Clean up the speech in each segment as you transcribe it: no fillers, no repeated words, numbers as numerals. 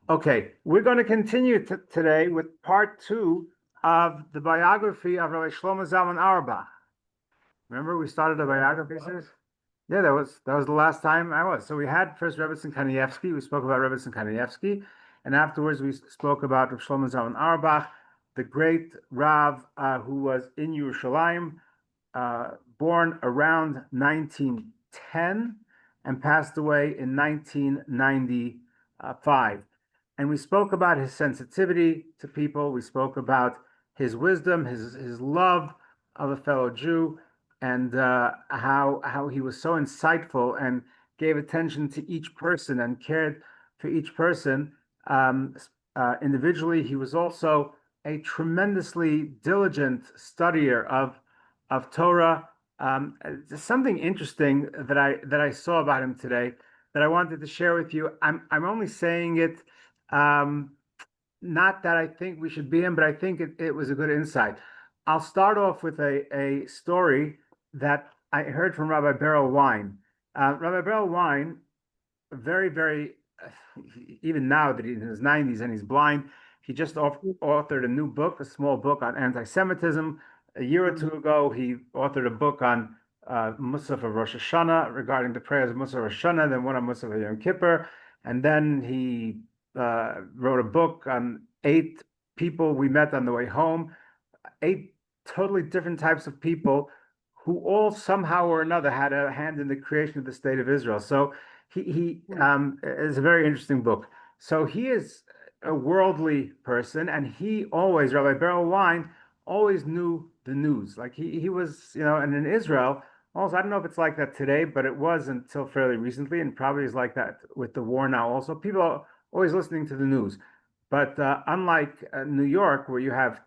Okay, we're going to continue today with part two of the biography of Rabbi Shlomo Zalman Auerbach. Remember, we started a biography series? Yeah, that was the last time I was. So we had first Rebbetzin Kanievsky. We spoke about Rebbetzin Kanievsky, and afterwards we spoke about Rabbi Shlomo Zalman Auerbach, the great Rav who was in Yerushalayim, born around 1910 and passed away in 1995. And we spoke about his sensitivity to people. We spoke about his wisdom, his love of a fellow Jew, and how he was so insightful and gave attention to each person and cared for each person individually. He was also a tremendously diligent studier of Torah. Something interesting that I saw about him today that I wanted to share with you. I'm only saying it. Not that I think we should be in, but I think it was a good insight. I'll start off with a story that I heard from Rabbi Wein. Rabbi Wein, very, very, even now that he's in his 90s and he's blind, he just authored a new book, a small book on anti-Semitism. A year or two ago, he authored a book on Musaf of Rosh Hashanah regarding the prayers of Musaf of Rosh Hashanah, then one on Musaf of Yom Kippur, and then he wrote a book on 8 people we met on the way home, 8 totally different types of people who all somehow or another had a hand in the creation of the state of Israel. So he is a very interesting book. So he is a worldly person, and he always, Rabbi Wein, always knew the news. Like he was, and in Israel, also, I don't know if it's like that today, but it was until fairly recently, and probably is like that with the war now also. People are always listening to the news. But unlike New York, where you have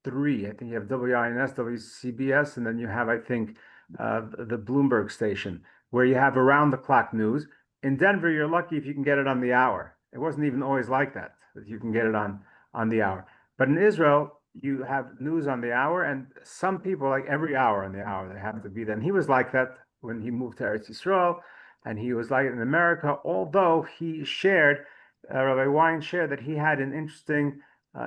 3, I think you have WINS, WCBS, and then you have, I think, the Bloomberg station, where you have around-the-clock news. In Denver, you're lucky if you can get it on the hour. It wasn't even always like that you can get it on the hour. But in Israel, you have news on the hour, and some people, like every hour on the hour, they have to be there. And he was like that when he moved to Eretz Yisrael, and he was like it in America, although he shared, Rabbi Wein shared that he had an interesting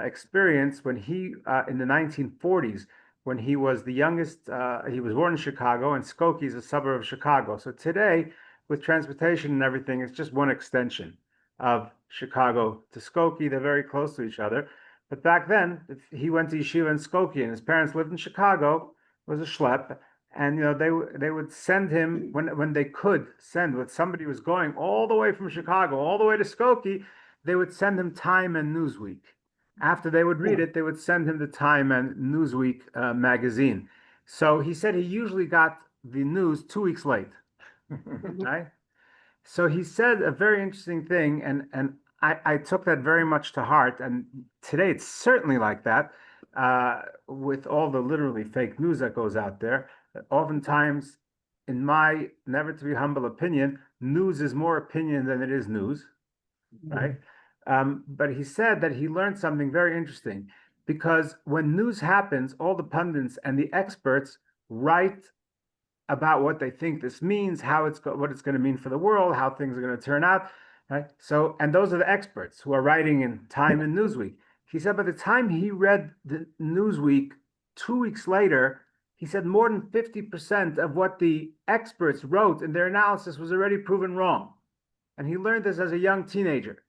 experience when he, in the 1940s, when he was the youngest, he was born in Chicago, and Skokie is a suburb of Chicago. So today, with transportation and everything, it's just one extension of Chicago to Skokie. They're very close to each other. But back then, if he went to yeshiva in Skokie, and his parents lived in Chicago, it was a schlep. And they would send him when they could send, when somebody was going all the way from Chicago all the way to Skokie, they would send him Time and Newsweek. After they would read it, they would send him the Time and Newsweek magazine. So he said he usually got the news 2 weeks late, right? So he said a very interesting thing, and I took that very much to heart. And today it's certainly like that, with all the literally fake news that goes out there. Oftentimes, in my never to be humble opinion, news is more opinion than it is news, right? But he said that he learned something very interesting, because when news happens, all the pundits and the experts write about what they think this means, what it's going to mean for the world, how things are going to turn out, right? So, and those are the experts who are writing in Time and Newsweek. He said by the time he read the Newsweek 2 weeks later, he said more than 50% of what the experts wrote in their analysis was already proven wrong. And he learned this as a young teenager,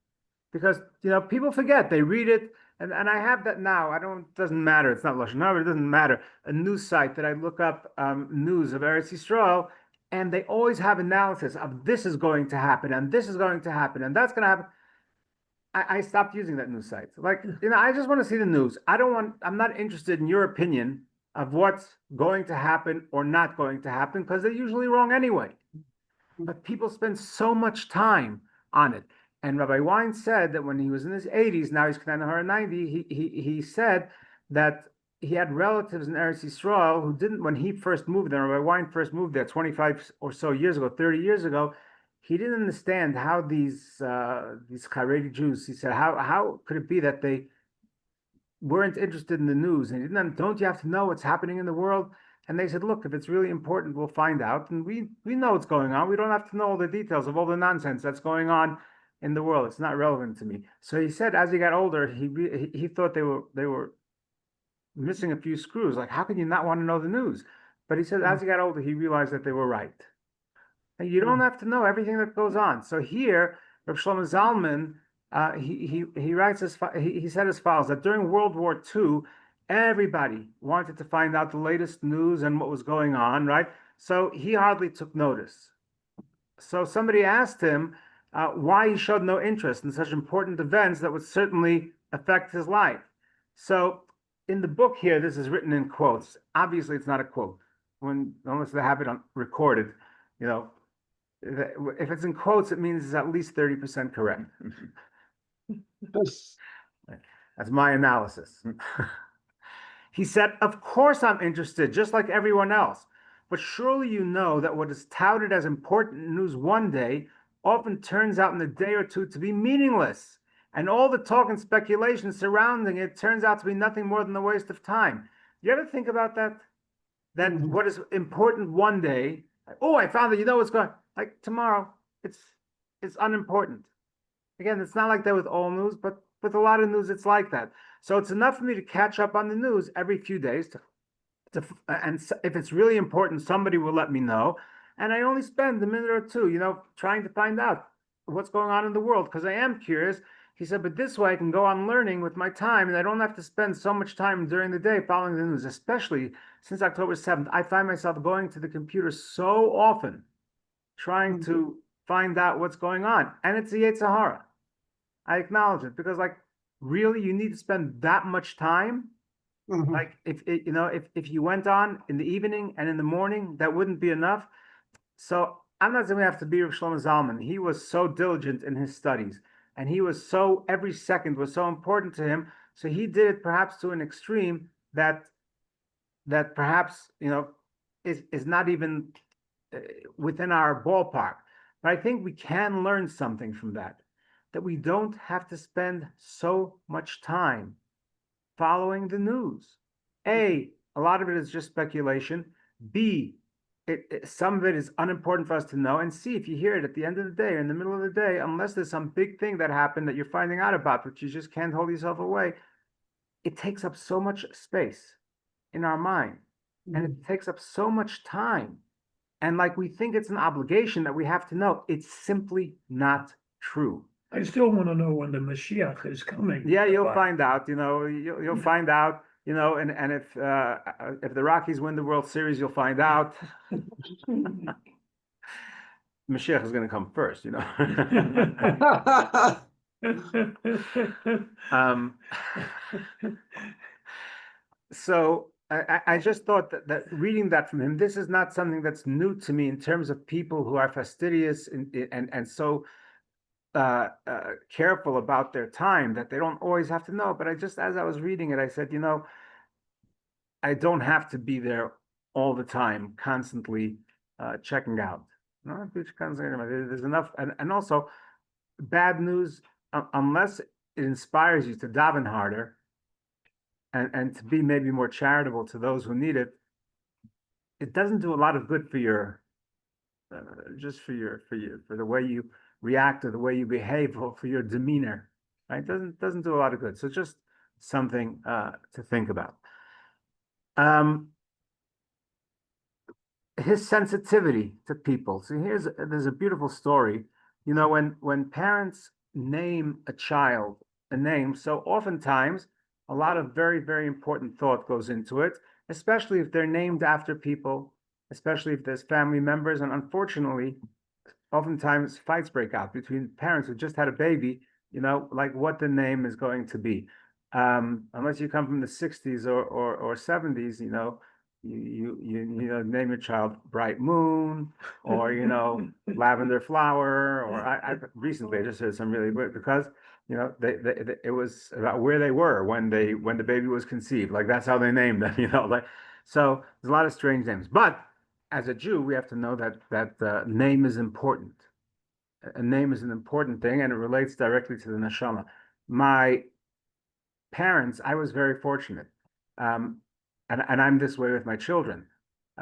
because people forget. They read it, and I have that now. It doesn't matter. It's not Lashon Hara, it doesn't matter. A news site that I look up news of Eretz Yisrael, and they always have analysis of this is going to happen, and this is going to happen, and that's going to happen. I stopped using that news site. Like, I just want to see the news. I'm not interested in your opinion of what's going to happen or not going to happen, because they're usually wrong anyway. But people spend so much time on it. And Rabbi Wein said that when he was in his 80s, now he's kind of 90, he said that he had relatives in Eretz Yisrael who didn't, when he first moved there, Rabbi Wein first moved there 25 or so years ago, 30 years ago, he didn't understand how these Haredi Jews, he said, how could it be that they weren't interested in the news? And he didn't, don't you have to know what's happening in the world? And they said, look, if it's really important, we'll find out. And we know what's going on. We don't have to know all the details of all the nonsense that's going on in the world. It's not relevant to me. So he said, as he got older, he thought they were missing a few screws. Like, how can you not want to know the news? But he said, as he got older, he realized that they were right. And you don't have to know everything that goes on. So here, Rabbi Shlomo Zalman, he writes he said as follows, that during World War II, everybody wanted to find out the latest news and what was going on, right? So he hardly took notice. So somebody asked him why he showed no interest in such important events that would certainly affect his life. So in the book here, this is written in quotes. Obviously, it's not a quote. Unless they have it recorded, if it's in quotes, it means it's at least 30% correct. That's my analysis. He said, of course I'm interested, just like everyone else. But surely you know that what is touted as important news one day often turns out in a day or two to be meaningless. And all the talk and speculation surrounding it turns out to be nothing more than a waste of time. You ever think about that? That what is important one day, oh, I found that, what's going on. Like tomorrow, it's unimportant. Again, it's not like that with all news, but with a lot of news, it's like that. So it's enough for me to catch up on the news every few days and if it's really important, somebody will let me know. And I only spend a minute or two, trying to find out what's going on in the world because I am curious. He said, but this way I can go on learning with my time and I don't have to spend so much time during the day following the news, especially since October 7th. I find myself going to the computer so often trying to find out what's going on. And it's a Yetzer Hara. I acknowledge it because really you need to spend that much time. Like if you went on in the evening and in the morning, that wouldn't be enough. So I'm not saying we have to be Rabbi Shlomo Zalman. He was so diligent in his studies, and every second was so important to him. So he did it perhaps to an extreme that perhaps is not even within our ballpark. But I think we can learn something from that we don't have to spend so much time following the news. A lot of it is just speculation. B, some of it is unimportant for us to know. And C, if you hear it at the end of the day or in the middle of the day, unless there's some big thing that happened that you're finding out about, which you just can't hold yourself away, it takes up so much space in our mind. And it takes up so much time. And we think it's an obligation that we have to know. It's simply not true. I still want to know when the Mashiach is coming. Yeah, you'll find out. You'll find out. And if the Rockies win the World Series, you'll find out. Mashiach is going to come first. So I just thought that reading that from him, this is not something that's new to me in terms of people who are fastidious and so careful about their time that they don't always have to know. But as I was reading it, I said, I don't have to be there all the time, constantly checking out. No, there's enough. And also, bad news, unless it inspires you to daven harder and to be maybe more charitable to those who need it, it doesn't do a lot of good for your, for the way you react or the way you behave or for your demeanor, right? Doesn't do a lot of good. So just something to think about. His sensitivity to people. So there's a beautiful story. When parents name a child a name, so oftentimes a lot of very, very important thought goes into it, especially if they're named after people, especially if there's family members. And unfortunately, oftentimes fights break out between parents who just had a baby, what the name is going to be. Unless you come from the 60s or 70s, you name your child Bright Moon or, Lavender Flower, or I recently I just heard some really weird because, it was about where they were when the baby was conceived. That's how they named them, so there's a lot of strange names. But as a Jew, we have to know that name is important. A name is an important thing, and it relates directly to the neshama. My parents, I was very fortunate, and I'm this way with my children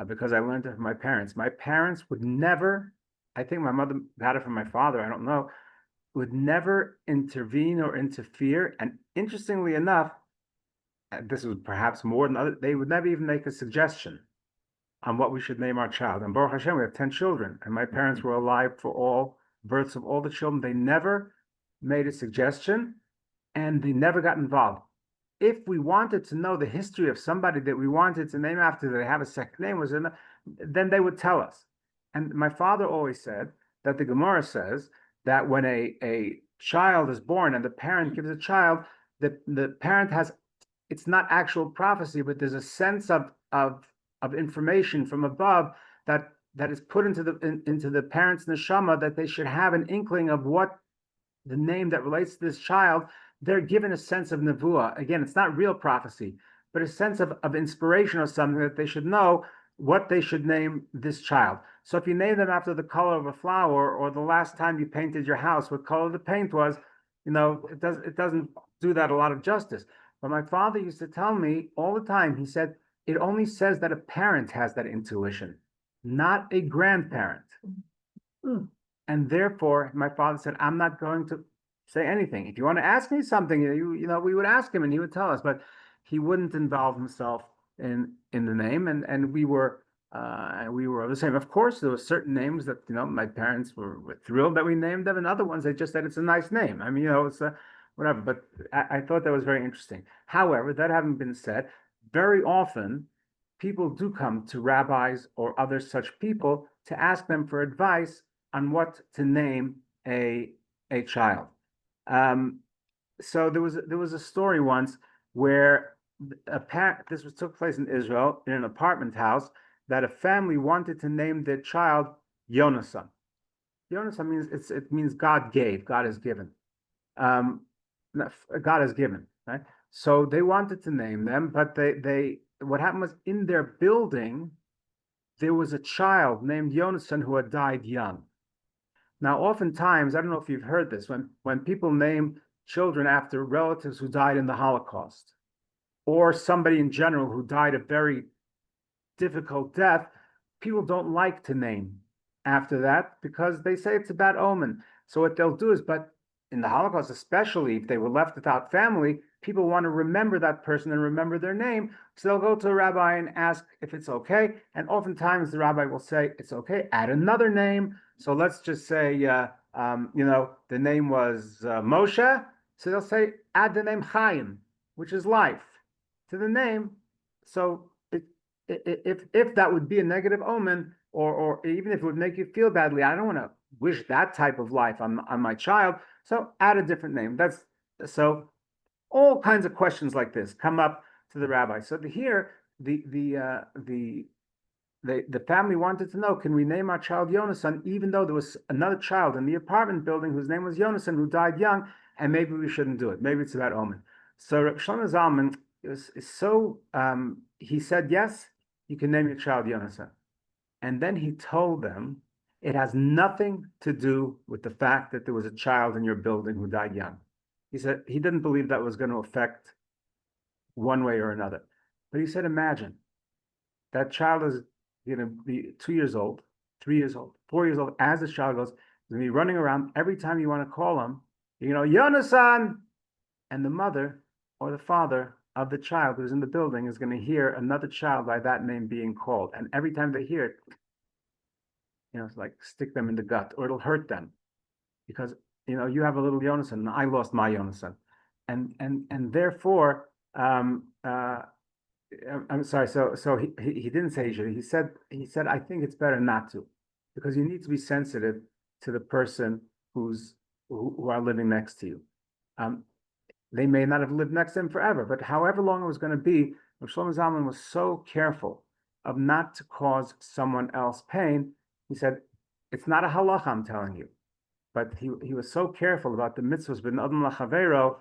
because I learned it from my parents. My parents would never, I think my mother got it from my father, I don't know, would never intervene or interfere. And interestingly enough, this was perhaps more than other, they would never even make a suggestion on what we should name our child. And Baruch Hashem, we have 10 children, and my parents were alive for all births of all the children. They never made a suggestion, and they never got involved. If we wanted to know the history of somebody that we wanted to name after, they have a second name, then they would tell us. And my father always said that the Gemara says that when a child is born and the parent gives a child, the parent has, it's not actual prophecy, but there's a sense of information from above that is put into the parents' neshama, that they should have an inkling of what the name that relates to this child. They're given a sense of nevuah. Again, it's not real prophecy, but a sense of inspiration or something, that they should know what they should name this child. So if you name them after the color of a flower, or the last time you painted your house, what color the paint was, it doesn't do that a lot of justice. But my father used to tell me all the time, he said, it only says that a parent has that intuition, not a grandparent. And therefore, my father said, I'm not going to say anything. If you want to ask me something, we would ask him and he would tell us, but he wouldn't involve himself in the name. And we were the same. Of course, there were certain names that, my parents were thrilled that we named them, and other ones, they just said it's a nice name. I mean, it's whatever, but I thought that was very interesting. However, that having been said, very often people do come to rabbis or other such people to ask them for advice on what to name a child. So there was a story once where took place in Israel, in an apartment house, that a family wanted to name their child Yonasan. Yonasan means God gave, God has given. God has given, right? So they wanted to name them, but they what happened was, in their building there was a child named Yonasan who had died young. Now, oftentimes, I don't know if you've heard this, when people name children after relatives who died in the Holocaust, or somebody in general who died a very difficult death, people don't like to name after that because they say it's a bad omen. So what they'll do is, but in the Holocaust, especially if they were left without family, people want to remember that person and remember their name. So they'll go to a rabbi and ask if it's okay. And oftentimes the rabbi will say, it's okay, add another name. So let's just say, the name was Moshe. So they'll say, add the name Chaim, which is life, to the name. So if that would be a negative omen, or even if it would make you feel badly, I don't want to wish that type of life on my child. So add a different name. So all kinds of questions like this come up to the rabbi. So here, the family wanted to know, can we name our child Yonasan, even though there was another child in the apartment building whose name was Yonasan, who died young, and maybe we shouldn't do it. Maybe it's a bad omen. So Rabbi Shlomo Zalman is so, he said, yes, you can name your child Yonasan. And then he told them, it has nothing to do with the fact that there was a child in your building who died young. He said he didn't believe that was going to affect one way or another. But he said, imagine that child is going to be 2 years old, 3 years old, 4 years old. As the child goes, he's going to be running around. Every time you want to call him, Yonasan, and the mother or the father of the child who's in the building is going to hear another child by that name being called. And every time they hear it, it's like stick them in the gut, or it'll hurt them, because you have a little Yonasan, and I lost my Yonasan, and therefore, I'm sorry. So he didn't say he should. He said I think it's better not to, because you need to be sensitive to the person who are living next to you. They may not have lived next to him forever, but however long it was going to be, Rabbi Shlomo Zalman was so careful of not to cause someone else pain. He said, it's not a halacha, I'm telling you, but he was so careful about the mitzvahs ben adam lachavero,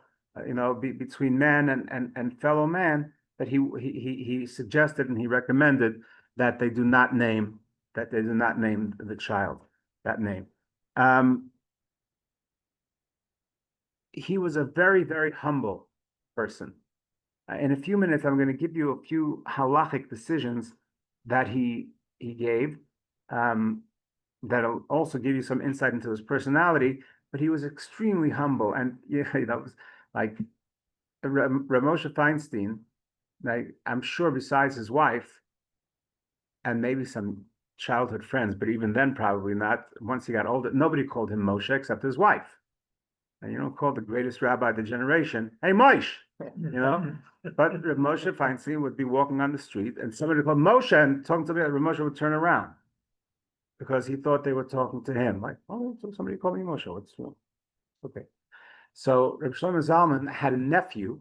between man and fellow man, that he suggested and he recommended that they do not name the child that name. He was a very, very humble person. In a few minutes, I'm going to give you a few halachic decisions that he gave, that'll also give you some insight into his personality. but he was extremely humble. And yeah, that was like Moshe Feinstein. Like, I'm sure besides his wife and maybe some childhood friends, but even then probably not. Once he got older, nobody called him Moshe except his wife. And you don't call the greatest rabbi of the generation, hey Moshe, you know. But Reb Moshe Feinstein would be walking on the street, and somebody called Moshe and talking to me, Reb Moshe would turn around because he thought they were talking to him. Like, oh, so somebody called me Moshe. What's wrong? Okay. So Rabbi Shlomo Zalman had a nephew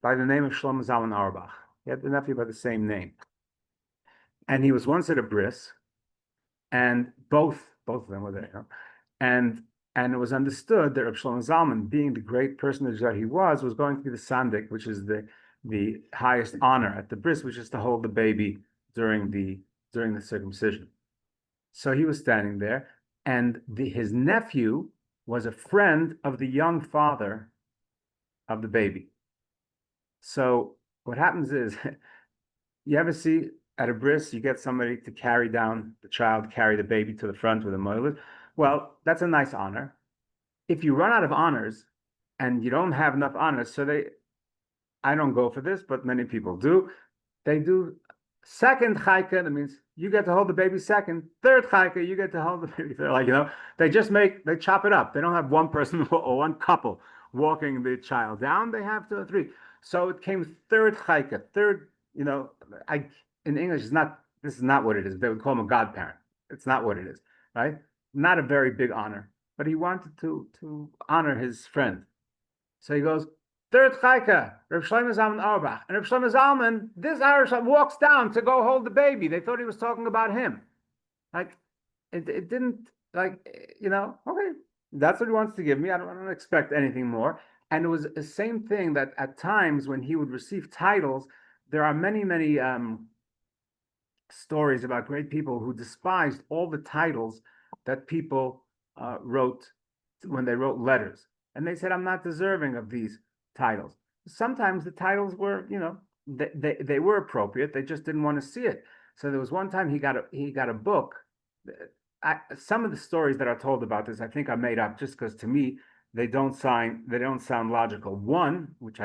by the name of Shlomo Zalman Auerbach. He had the nephew by the same name. And he was once at a bris, and both of them were there. You know? And it was understood that Rabbi Shlomo Zalman, being the great personage that he was going to be the sandik, which is the highest honor at the bris, which is to hold the baby during the circumcision. So he was standing there, and his nephew was a friend of the young father of the baby. So what happens is, you ever see at a bris, you get somebody to carry down the child, carry the baby to the front with a moiled? Well, that's a nice honor. If you run out of honors and you don't have enough honors, I don't go for this, but many people do. They do second chayka, that means you get to hold the baby second. Third chayka, you get to hold the baby third. Like, they chop it up. They don't have one person or one couple walking the child down. They have 2 or 3. So it came third chayka, third, in English, this is not what it is. They would call him a godparent. It's not what it is, right? Not a very big honor, but he wanted to honor his friend. So he goes, third chayka, Rabbi Shlomo Zalman Auerbach. And Rabbi Shlomo Zalman, this Irish walks down to go hold the baby. They thought he was talking about him. Like, it didn't, okay, that's what he wants to give me. I don't expect anything more. And it was the same thing that at times when he would receive titles, there are many, many stories about great people who despised all the titles that people wrote when they wrote letters. And they said, I'm not deserving of these titles. Sometimes the titles were, they were appropriate. They just didn't want to see it. So there was one time he got a book. Some of the stories that are told about this, I think are made up just because to me, they don't sound logical. One, which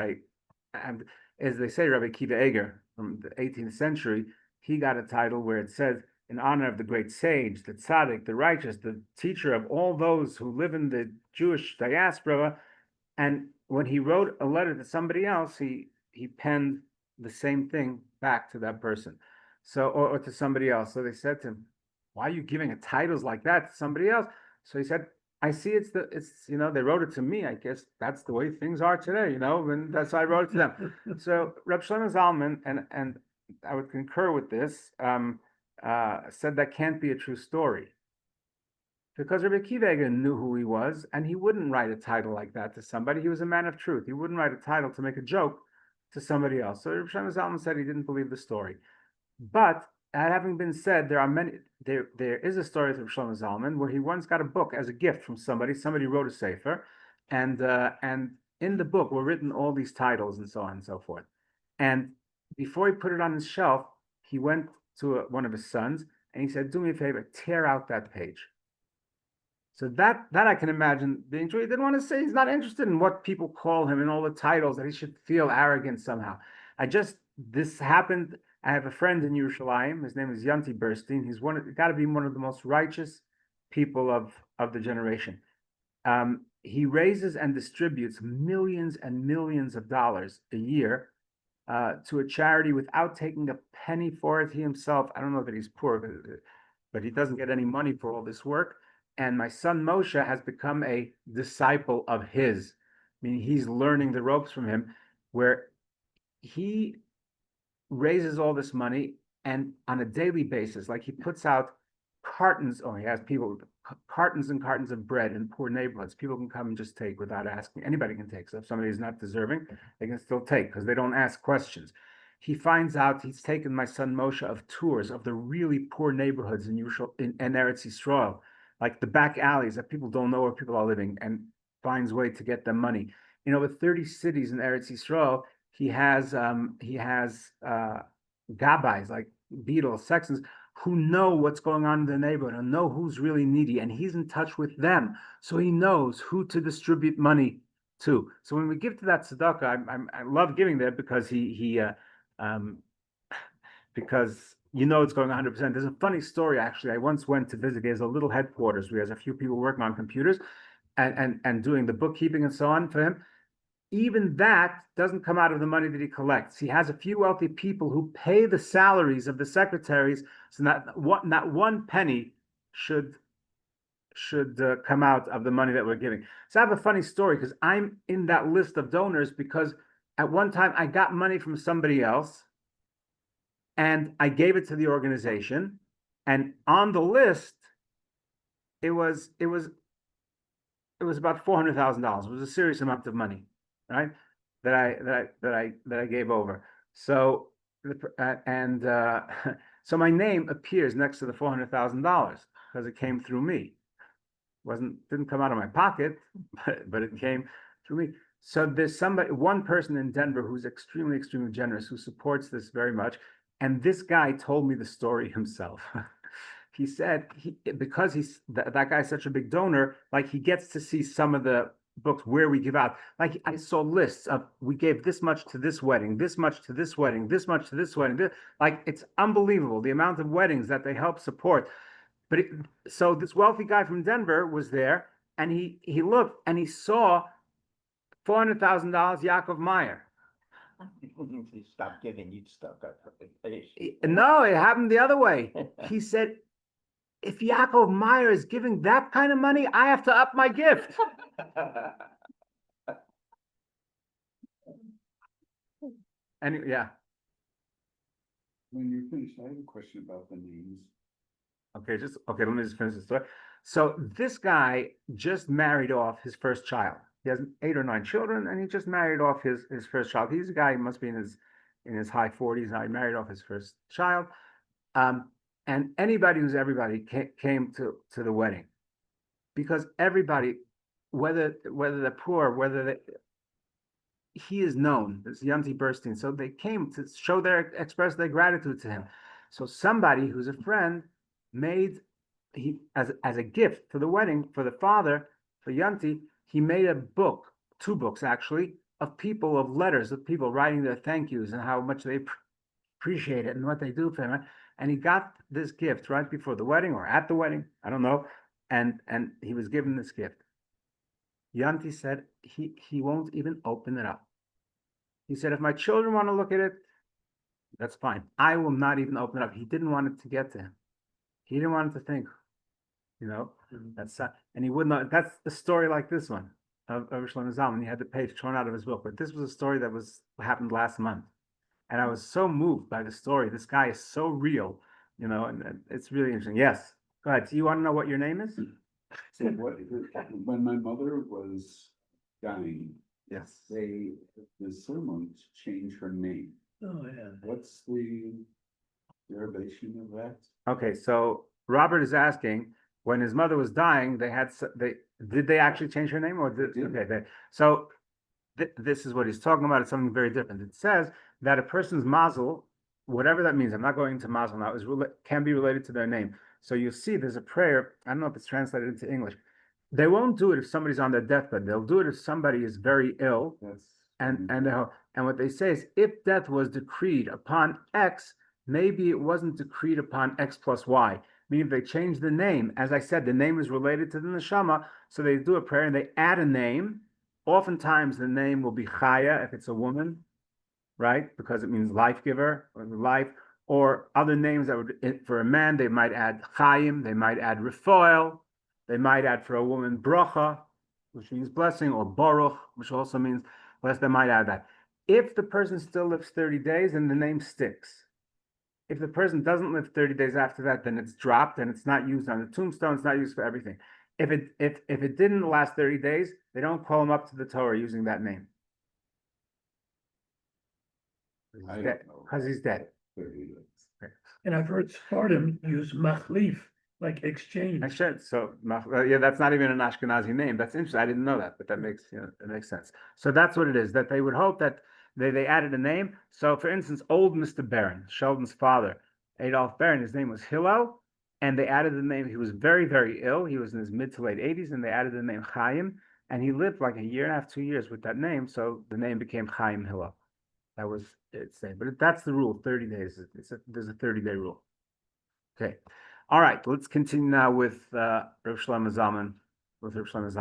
as they say, Rabbi Kiva Eger from the 18th century, he got a title where it says, in honor of the great sage, the tzaddik, the righteous, the teacher of all those who live in the Jewish diaspora. And when he wrote a letter to somebody else, he penned the same thing back to that person. So, or to somebody else. So they said to him, why are you giving titles like that to somebody else? So he said, I see it's they wrote it to me. I guess that's the way things are today, and that's why I wrote it to them. So Rabbi Shlomo Zalman, and I would concur with this, said that can't be a true story. Because Rabbi Akiva knew who he was, and he wouldn't write a title like that to somebody. He was a man of truth. He wouldn't write a title to make a joke to somebody else. So Rabbi Shlomo Zalman said he didn't believe the story. But that having been said, there is a story of Rabbi Shlomo Zalman where he once got a book as a gift from somebody. Somebody wrote a sefer, and in the book were written all these titles and so on and so forth. And before he put it on his shelf, he went to one of his sons and he said, do me a favor, tear out that page. So that I can imagine being true. He didn't want to say, he's not interested in what people call him and all the titles, that he should feel arrogant somehow. This happened. I have a friend in Yerushalayim. His name is Yanti Burstein. He's got to be one of the most righteous people of the generation. He raises and distributes millions and millions of dollars a year to a charity without taking a penny for it. He himself, I don't know that he's poor, but he doesn't get any money for all this work. And my son Moshe has become a disciple of his. I mean, he's learning the ropes from him, where he raises all this money, and on a daily basis, like he puts out cartons, he has people, cartons and cartons of bread in poor neighborhoods. People can come and just take without asking. Anybody can take. So if somebody is not deserving, they can still take because they don't ask questions. He finds out, he's taken my son Moshe of tours of the really poor neighborhoods in Eretz Yisrael, like the back alleys that people don't know where people are living, and finds a way to get them money. With 30 cities in Eretz Yisrael, he has gabbais, like Beatles, Sextons, who know what's going on in the neighborhood and know who's really needy, and he's in touch with them, so he knows who to distribute money to. So when we give to that tzedakah, I love giving there because because it's going 100%. There's a funny story actually. I once went to visit. He has a little headquarters where he has a few people working on computers and doing the bookkeeping and so on for him. Even that doesn't come out of the money that he collects. He has a few wealthy people who pay the salaries of the secretaries, so not one penny should come out of the money that we're giving. So I have a funny story because I'm in that list of donors because at one time I got money from somebody else and I gave it to the organization, and on the list it was about $400,000. It was a serious amount of money, right? That I gave over. So so my name appears next to the $400,000 because it came through me. Didn't come out of my pocket, but it came through me. So there's one person in Denver who's extremely, extremely generous, who supports this very much. And this guy told me the story himself. He said because that guy's such a big donor, like he gets to see some of the books where we give out. Like I saw lists of we gave this much to this wedding, this much to this wedding, this much to this wedding. Like it's unbelievable the amount of weddings that they help support. But so this wealthy guy from Denver was there, and he looked and he saw $400,000 Yaakov Meyer. If you stop giving, you'd stop got fish. No, it happened the other way. He said, if Yaakov Meyer is giving that kind of money, I have to up my gift. And yeah. When you're finished, I have a question about the names. Okay, let me just finish the story. So this guy just married off his first child. He has 8 or 9 children, and he just married off his first child. He's a guy, he must be in his high 40s now. He married off his first child. And everybody came to the wedding, because everybody, whether they're poor, he is known, it's Yanti Burstein. So they came to express their gratitude to him. So somebody who's a friend as a gift for the wedding, for the father, for Yanti, he made a book, 2 books actually, of letters of people writing their thank yous and how much they appreciate it and what they do for him. And he got this gift right before the wedding or at the wedding, I don't know. And he was given this gift. Yanti said he won't even open it up. He said, if my children want to look at it, that's fine. I will not even open it up. He didn't want it to get to him. He didn't want it to think, and he would not. That's a story like this one of Rabbi Shlomo Zalman. He had the page torn out of his book, but this was a story that happened last month. And I was so moved by the story. This guy is so real, and it's really interesting. Yes. Go ahead. Do you want to know what your name is? So when my mother was dying, Yes. the ceremony changed her name. Oh, yeah. What's the derivation of that? Okay, so Robert is asking, when his mother was dying, did they actually change her name, or this is what he's talking about. It's something very different. It says that a person's mazel, whatever that means, I'm not going into mazel now, can be related to their name. So you'll see there's a prayer. I don't know if it's translated into English. They won't do it if somebody's on their deathbed. They'll do it if somebody is very ill. And what they say is, if death was decreed upon X, maybe it wasn't decreed upon X plus Y. Meaning, if they change the name, as I said, the name is related to the neshama, so they do a prayer and they add a name. Oftentimes, the name will be Chaya if it's a woman, right? Because it means life giver or life. Or other names for a man, they might add Chaim, they might add Refoel, they might add for a woman Bracha, which means blessing, or Baruch, which also means blessed. They might add that. If the person still lives 30 days, then the name sticks. If the person doesn't live 30 days after that, then it's dropped and it's not used on the tombstone. It's not used for everything. If it didn't last 30 days, they don't call him up to the Torah using that name. Because he's dead. And I've heard Spartan use machlif, like exchange. So that's not even an Ashkenazi name. That's interesting. I didn't know that, but that makes sense. So that's what it is, that they would hope that they added a name. So for instance, old Mr. Barron, Sheldon's father, Adolf Baron. His name was Hillel, and they added the name. He was very, very ill. He was in his mid to late 80s, and they added the name Chaim, and he lived like a year and a half, 2 years with that name. So the name became Chaim Hillel. That was its name. But that's the rule, 30 days. There's a 30-day rule. Okay. All right, let's continue now with Rabbi Shlomo Zalman. Rabbi Shlomo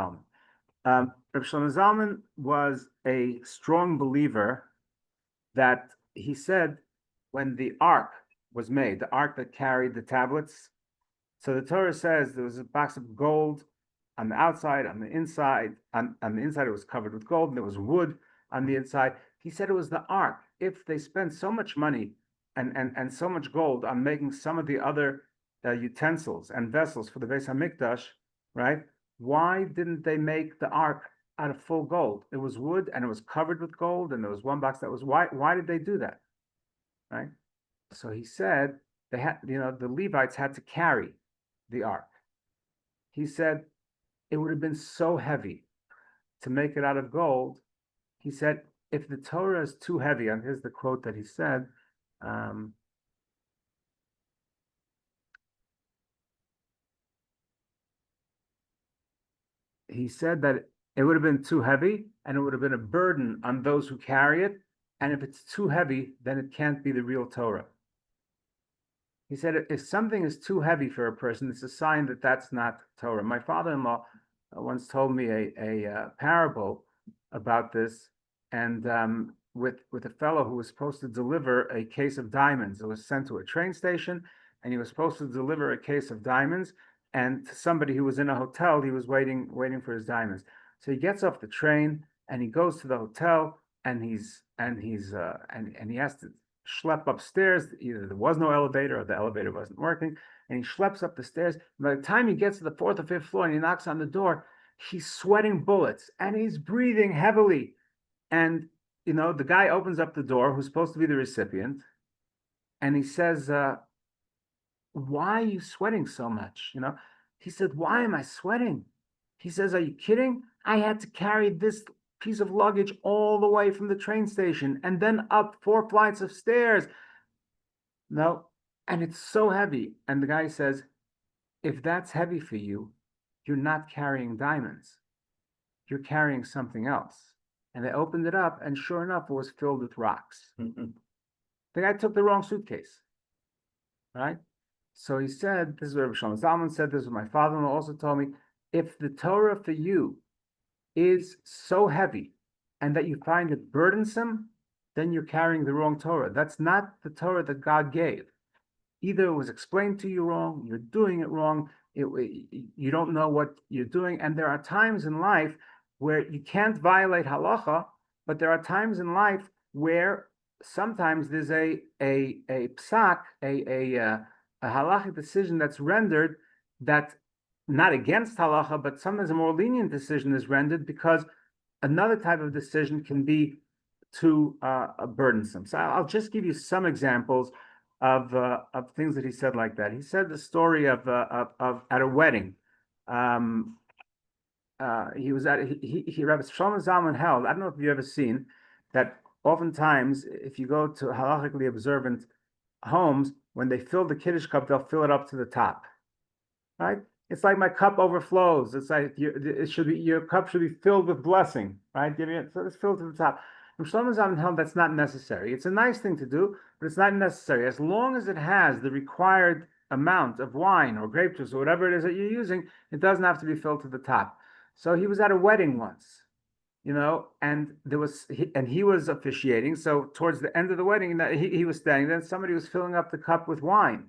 Zalman was a strong believer that he said when the ark was made, the ark that carried the tablets. So the Torah says there was a box of gold on the outside, on the inside. On the inside, it was covered with gold, and there was wood on the inside. He said it was the ark. If they spent so much money and so much gold on making some of the other utensils and vessels for the Beis Hamikdash, right? Why didn't they make the ark out of full gold? It was wood and it was covered with gold, and there was one box that was white. Why did they do that? Right? So he said they had, the Levites had to carry the ark. He said it would have been so heavy to make it out of gold. He said, if the Torah is too heavy, and here's the quote that he said, he said that it would have been too heavy and it would have been a burden on those who carry it. And if it's too heavy, then it can't be the real Torah. He said, if something is too heavy for a person, it's a sign that that's not Torah. My father-in-law once told me a parable about this, and with a fellow who was supposed to deliver a case of diamonds. It was sent to a train station, and he was supposed to deliver a case of diamonds, and to somebody who was in a hotel, he was waiting for his diamonds. So he gets off the train and he goes to the hotel, and he has to schlep upstairs. Either there was no elevator or the elevator wasn't working, and he schleps up the stairs. And by the time he gets to the 4th or 5th floor and he knocks on the door, he's sweating bullets and he's breathing heavily. And the guy opens up the door, who's supposed to be the recipient, and he says, why are you sweating so much? He said, why am I sweating? He says, are you kidding? I had to carry this piece of luggage all the way from the train station and then up 4 flights of stairs. No, and it's so heavy. And the guy says, if that's heavy for you, you're not carrying diamonds. You're carrying something else. And they opened it up, and sure enough, it was filled with rocks. The guy took the wrong suitcase, right? So he said, this is what Rabbi Shlomo Zalman said, this is what my father-in-law also told me, if the Torah for you is so heavy and that you find it burdensome, then you're carrying the wrong Torah. That's not the Torah that God gave. Either it was explained to you wrong, you're doing it wrong, you don't know what you're doing, and there are times in life where you can't violate halacha, but there are times in life where sometimes there's a psak, a halachic decision that's rendered that not against halacha, but sometimes a more lenient decision is rendered because another type of decision can be too burdensome. So I'll just give you some examples of things that he said like that. He said the story of at a wedding. He was Rabbi Shlomo Zalman held. I don't know if you've ever seen that. Oftentimes, if you go to halachically observant homes, when they fill the Kiddush cup, they'll fill it up to the top, right? It's like my cup overflows. It's like your cup should be filled with blessing, right? So it's filled to the top. From Shlomo Zalman held that's not necessary. It's a nice thing to do, but it's not necessary. As long as it has the required amount of wine or grape juice or whatever it is that you're using, it doesn't have to be filled to the top. So he was at a wedding once, and he was officiating. So towards the end of the wedding, he was standing there, and somebody was filling up the cup with wine,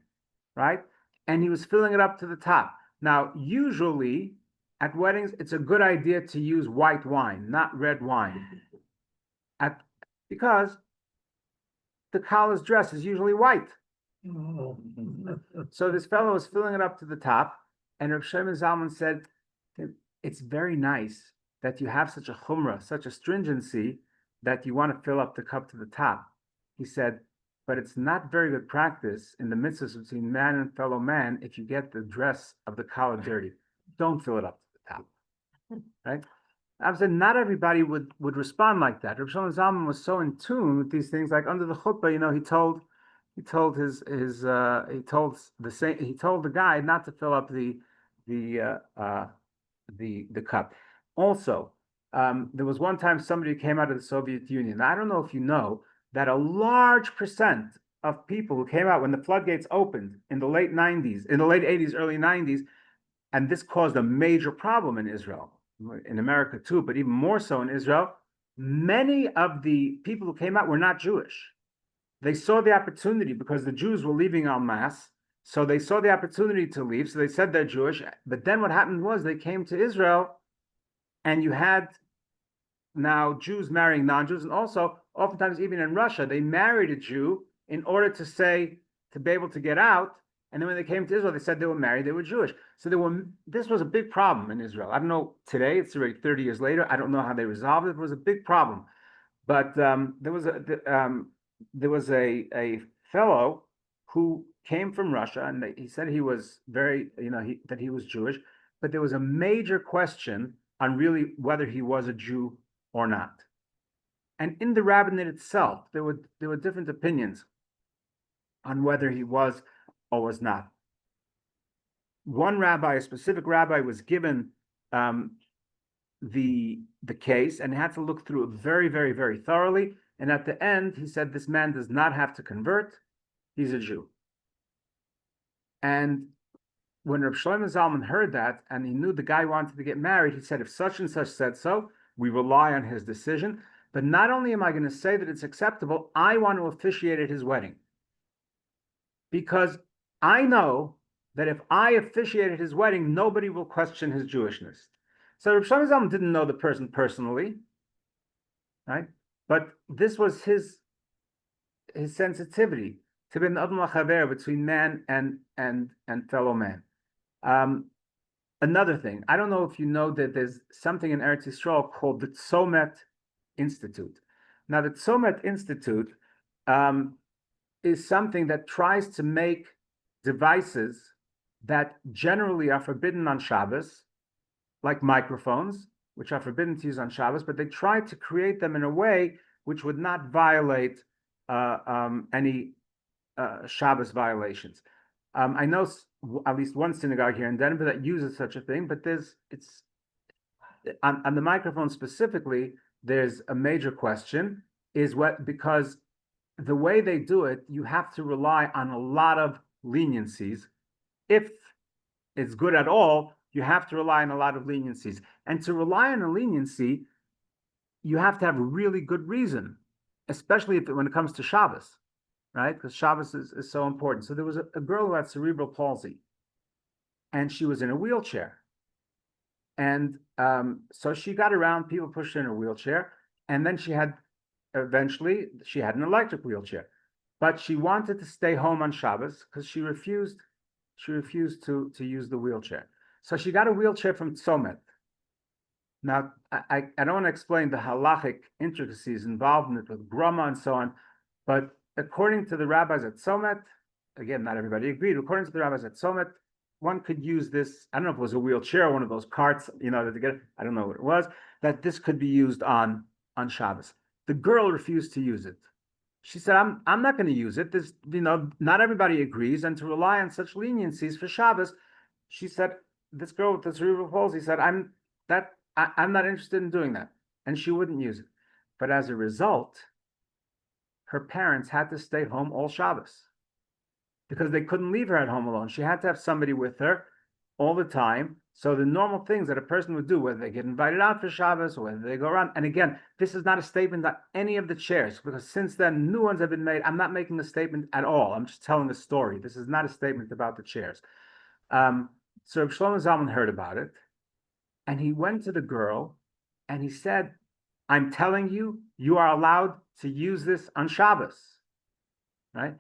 right? And he was filling it up to the top. Now, usually at weddings, it's a good idea to use white wine, not red wine, because the Kala's dress is usually white. So this fellow was filling it up to the top, and Rabbi Shlomo Zalman said, it's very nice that you have such a chumrah, such a stringency, that you want to fill up the cup to the top. He said, but it's not very good practice in the mitzvahs between man and fellow man if you get the dress of the kala dirty. Don't fill it up to the top, right? I said not everybody would respond like that. Rabbi Shlomo Zalman was so in tune with these things, like under the chuppah, he told he told he told the guy not to fill up the cup. Also, there was one time somebody came out of the Soviet Union. I don't know if you know that a large percent of people who came out when the floodgates opened in the late 90s, in the late 80s, early 90s, and this caused a major problem in Israel, in America too, but even more so in Israel. Many of the people who came out were not Jewish. They saw the opportunity because the Jews were leaving en masse. So they saw the opportunity to leave. So they said they're Jewish. But then what happened was they came to Israel, and you had now Jews marrying non-Jews. And also, oftentimes, even in Russia, they married a Jew in order to be able to get out. And then when they came to Israel, they said they were married, they were Jewish. So this was a big problem in Israel. I don't know today, it's already 30 years later. I don't know how they resolved it. It was a big problem. But there was a fellow who came from Russia, and he said he was that he was Jewish, but there was a major question on really whether he was a Jew or not. And in the rabbinate itself, there were different opinions on whether he was or was not. One rabbi, a specific rabbi, was given the case and had to look through it very, very, very thoroughly. And at the end, he said, this man does not have to convert. He's a Jew. And when Rabbi Shlomo Zalman heard that, and he knew the guy wanted to get married, he said, if such and such said so, we rely on his decision. But not only am I going to say that it's acceptable, I want to officiate at his wedding. Because I know that if I officiate at his wedding, nobody will question his Jewishness. So Rabbi Shlomo Zalman didn't know the person personally, right? But this was his sensitivity to be an adam lachaver, between man and fellow man. Another thing, I don't know if you know that there's something in Eretz Yisrael called the Tzomet Institute. Now, the Tzomet Institute is something that tries to make devices that generally are forbidden on Shabbos, like microphones, which are forbidden to use on Shabbos, but they try to create them in a way which would not violate any Shabbos violations. I know at least one synagogue here in Denver that uses such a thing, but it's on the microphone specifically, there's a major question, because the way they do it, you have to rely on a lot of leniencies. If it's good at all, you have to rely on a lot of leniencies. And to rely on a leniency, you have to have a really good reason, especially when it comes to Shabbos, right? Because Shabbos is so important. So there was a girl who had cerebral palsy, and she was in a wheelchair. And so she got around, people pushed her in a wheelchair, and then eventually she had an electric wheelchair. But she wanted to stay home on Shabbos because she refused to use the wheelchair. So she got a wheelchair from Tzomet. Now, I don't want to explain the halachic intricacies involved in it with grama and so on, but according to the rabbis at Tzomet, again, not everybody agreed, according to the rabbis at Tzomet, one could use this, I don't know if it was a wheelchair or one of those carts, I don't know what it was, that this could be used on Shabbos. The girl refused to use it. She said, I'm not going to use it. This, not everybody agrees, and to rely on such leniencies for Shabbos, she said, this girl with the cerebral palsy said, I'm not interested in doing that. And she wouldn't use it. But as a result, her parents had to stay home all Shabbos because they couldn't leave her at home alone. She had to have somebody with her all the time. So the normal things that a person would do, whether they get invited out for Shabbos or whether they go around. And again, this is not a statement on any of the chairs, because since then, new ones have been made. I'm not making a statement at all. I'm just telling a story. This is not a statement about the chairs. So Rabbi Shlomo Zalman heard about it, and he went to the girl and he said, I'm telling you, you are allowed to use this on Shabbos, right?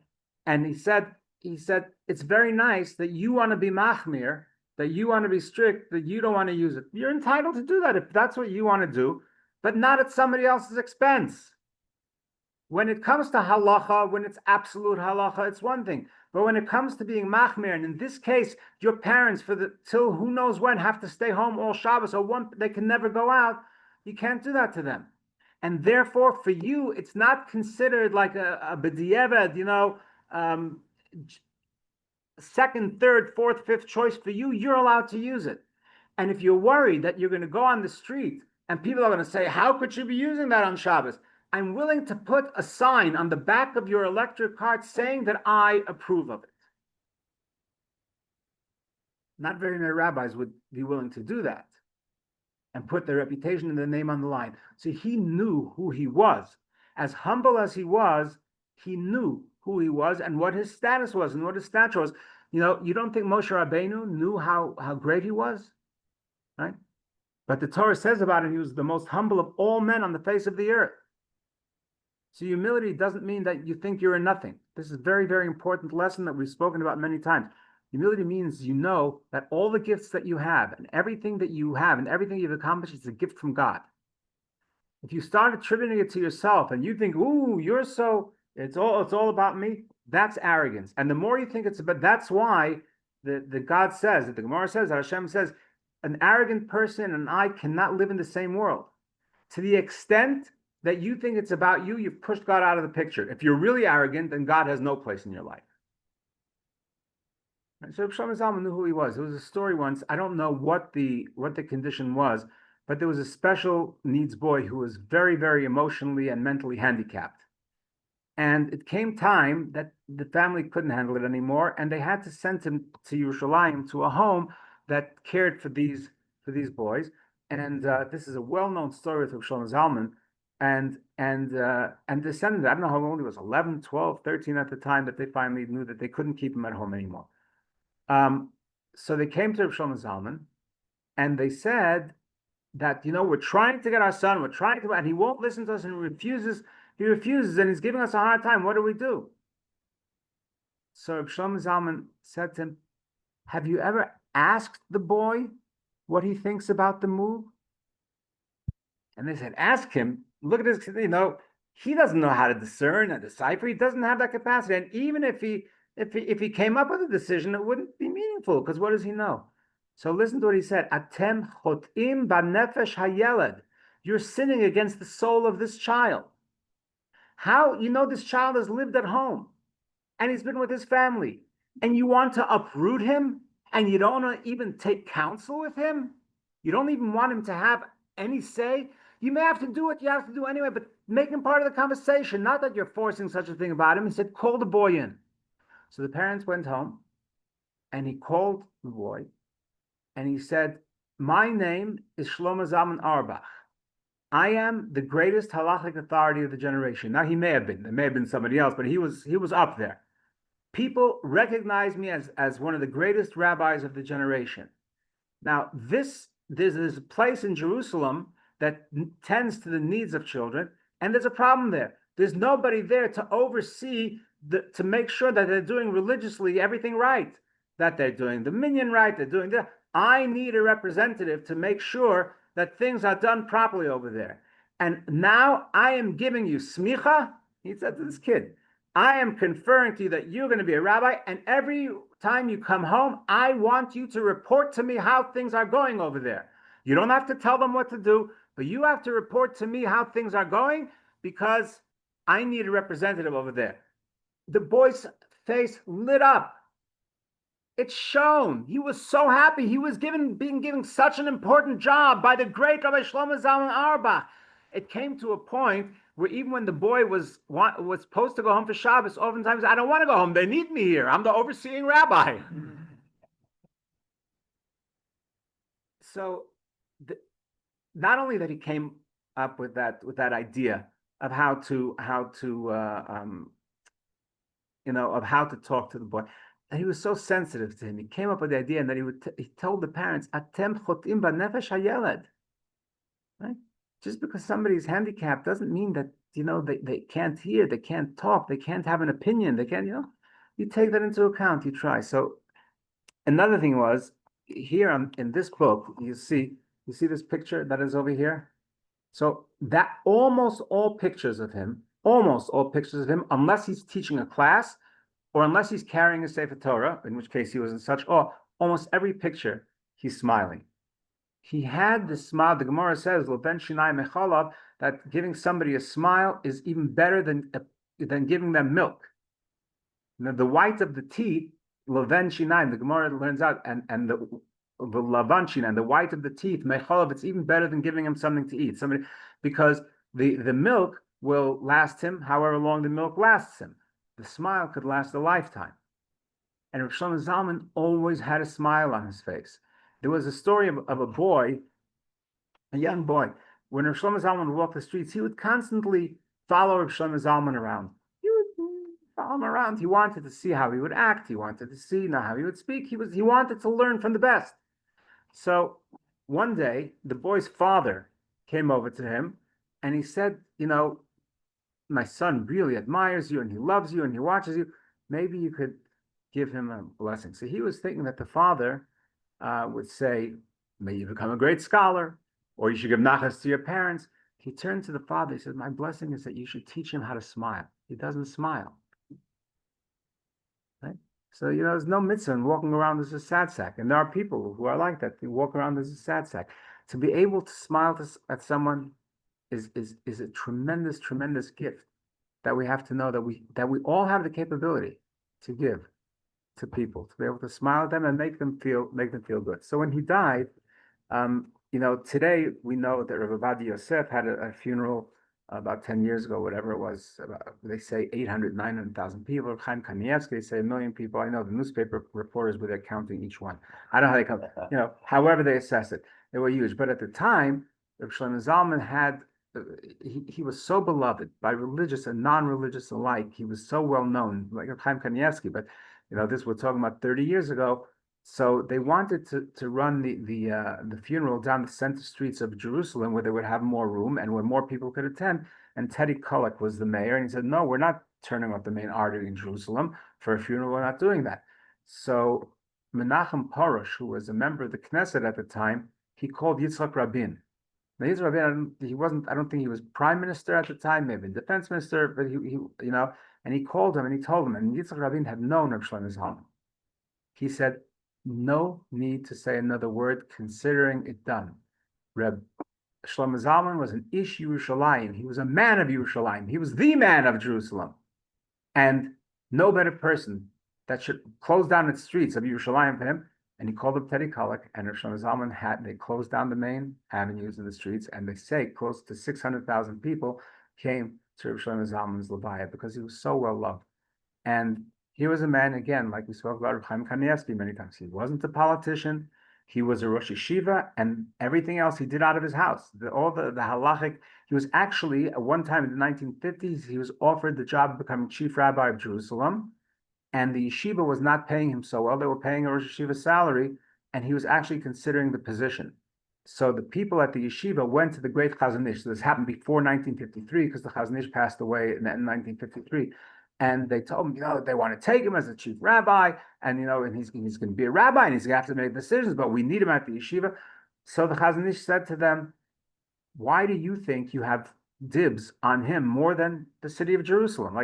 And he said, it's very nice that you want to be machmir, that you want to be strict, that you don't want to use it. You're entitled to do that if that's what you want to do, but not at somebody else's expense. When it comes to halacha, when it's absolute halacha, it's one thing. But when it comes to being machmir, and in this case, your parents till who knows when have to stay home all Shabbos, or they can never go out, you can't do that to them. And therefore, for you, it's not considered like a b'diavad, second, third, fourth, fifth choice for you, you're allowed to use it. And if you're worried that you're going to go on the street and people are going to say, how could you be using that on Shabbos? I'm willing to put a sign on the back of your electric cart saying that I approve of it. Not very many rabbis would be willing to do that and put their reputation and their name on the line. So he knew who he was. As humble as he was, he knew who he was and what his status was and what his stature was. You know, you don't think Moshe Rabbeinu knew how great he was, right? But the Torah says about him, he was the most humble of all men on the face of the earth. So humility doesn't mean that you think you're a nothing. This is a very, very important lesson that we've spoken about many times. Humility means you know that all the gifts that you have and everything that you have and everything you've accomplished is a gift from God. If you start attributing it to yourself and you think, ooh, you're so, it's all about me, that's arrogance. And the more you think it's about, that's why the God says, that the Gemara says, that Hashem says, an arrogant person and I cannot live in the same world. To the extent that you think it's about you, you've pushed God out of the picture. If you're really arrogant, then God has no place in your life. So Rabbi Shlomo Zalman knew who he was. There was a story once, I don't know what the condition was, but there was a special needs boy who was very, very emotionally and mentally handicapped. And it came time that the family couldn't handle it anymore, and they had to send him to Yerushalayim, to a home that cared for these boys. And this is a well-known story with Rabbi Shlomo Zalman. And they sent him, I don't know how old he was, 11, 12, 13 at the time, that they finally knew that they couldn't keep him at home anymore. So they came to Rabbi Shlomo Zalman, and they said that, you know, we're trying to get our son, and he won't listen to us, and he refuses, and he's giving us a hard time. What do we do? So Rabbi Shlomo Zalman said to him, have you ever asked the boy what he thinks about the move? And they said, ask him. Look at this, you know, he doesn't know how to discern and decipher. He doesn't have that capacity. And even if he came up with a decision, it wouldn't be meaningful, because what does he know? So listen to what he said. Atem chotim banefesh hayeled. You're sinning against the soul of this child. How, you know, this child has lived at home and he's been with his family, and you want to uproot him, and you don't want to even take counsel with him? You don't even want him to have any say? You may have to do what you have to do anyway, but make him part of the conversation. Not that you're forcing such a thing about him. He said, call the boy in. So the parents went home, and he called the boy, and he said, my name is Shlomo Zalman Auerbach. I am the greatest halachic authority of the generation. Now, he may have been. There may have been somebody else, but he was up there. People recognize me as one of the greatest rabbis of the generation. Now, there's a place in Jerusalem that tends to the needs of children, and there's a problem there. There's nobody there to oversee, to make sure that they're doing religiously everything right, that they're doing the minyan right, they're doing that. I need a representative to make sure that things are done properly over there. And now I am giving you smicha, he said to this kid, I am conferring to you that you're going to be a rabbi, and every time you come home, I want you to report to me how things are going over there. You don't have to tell them what to do, but you have to report to me how things are going, because I need a representative over there. The boy's face lit up. It's shown. He was so happy. He was being given such an important job by the great Rabbi Shlomo Zalman Auerbach. It came to a point where even when the boy was supposed to go home for Shabbos, oftentimes, I don't want to go home. They need me here. I'm the overseeing rabbi. So not only that he came up with that idea of how to talk to the boy, and he was so sensitive to him. He came up with the idea, and that he told the parents, "Atem chotim banefesh hayeled." Right? Just because somebody's handicapped doesn't mean that, you know, they can't hear, they can't talk, they can't have an opinion, they can't, you know. You take that into account. You try. So another thing was here in this book, you see this picture that is over here. So that almost all pictures of him, unless he's teaching a class, or unless he's carrying a Sefer Torah, in which case he was in such awe, almost every picture he's smiling. He had this smile. The Gemara says, "L'ben shinai mechalav," that giving somebody a smile is even better than giving them milk. Now, the white of the teeth, Leven Shinaim, the Gemara learns out, and the Lavan Shinaim, the white of the teeth, Mecholav, it's even better than giving him something to eat. Because the milk will last him however long the milk lasts him. The smile could last a lifetime. And Rabbi Shlomo Zalman always had a smile on his face. There was a story of a boy, a young boy. When Rabbi Shlomo Zalman would walk the streets, he would constantly follow Rabbi Shlomo Zalman around. He would follow him around. He wanted to see how he would act. He wanted to see how he would speak. He wanted to learn from the best. So one day, the boy's father came over to him and he said, my son really admires you and he loves you and he watches you. Maybe you could give him a blessing. So he was thinking that the father would say, may you become a great scholar, or you should give nachas to your parents. He turned to the father. He said, my blessing is that you should teach him how to smile. He doesn't smile. Right? So, there's no mitzvah in walking around as a sad sack. And there are people who are like that. They walk around as a sad sack. To be able to smile at someone is a tremendous, tremendous gift that we have to know that we all have the capability to give to people, to be able to smile at them and make them feel good. So when he died, today we know that Rabbi Ovadia Yosef had a funeral about 10 years ago, whatever it was. They say 800, 900,000 people. Chaim Kanievsky, they say 1 million people. I know the newspaper reporters were there counting each one. I don't know how they come, however they assess it. They were huge. But at the time, Rabbi Shlomo Zalman had, he was so beloved by religious and non-religious alike. He was so well known, like Chaim Kanievsky. But this we're talking about 30 years ago. So they wanted to run the funeral down the center streets of Jerusalem, where they would have more room and where more people could attend. And Teddy Kollek was the mayor, and he said, "No, we're not turning off the main artery in Jerusalem for a funeral. We're not doing that." So Menachem Porush, who was a member of the Knesset at the time, he called Yitzhak Rabin. Now Yitzhak Rabin, he wasn't. I don't think he was prime minister at the time, maybe defense minister, but he and he called him and he told him, and Yitzhak Rabin had known Rabbi Shlomo Zalman. He said, no need to say another word, considering it done. Rabbi Shlomo Zalman was an Ish Yerushalayim. He was a man of Yerushalayim. He was the man of Jerusalem. And no better person that should close down the streets of Yerushalayim for him. And he called up Teddy Kollek, and Rabbi Shlomo Zalman they closed down the main avenues in the streets, and they say close to 600,000 people came to Rabbi Shlomo Zalman's Levaya because he was so well loved. And he was a man, again, like we spoke about Chaim Kanievsky many times. He wasn't a politician. He was a Rosh Yeshiva, and everything else he did out of his house. All the halachic. He was actually, at one time in the 1950s, he was offered the job of becoming chief rabbi of Jerusalem, and the yeshiva was not paying him so well. They were paying a Rosh Yeshiva salary, and he was actually considering the position. So the people at the yeshiva went to the great Chazon Ish. So this happened before 1953, because the Chazon Ish passed away in 1953. And they told him, they want to take him as a chief rabbi, and and he's going to be a rabbi, and he's going to have to make decisions, but we need him at the yeshiva. So the Chazon Ish said to them, why do you think you have dibs on him more than the city of Jerusalem?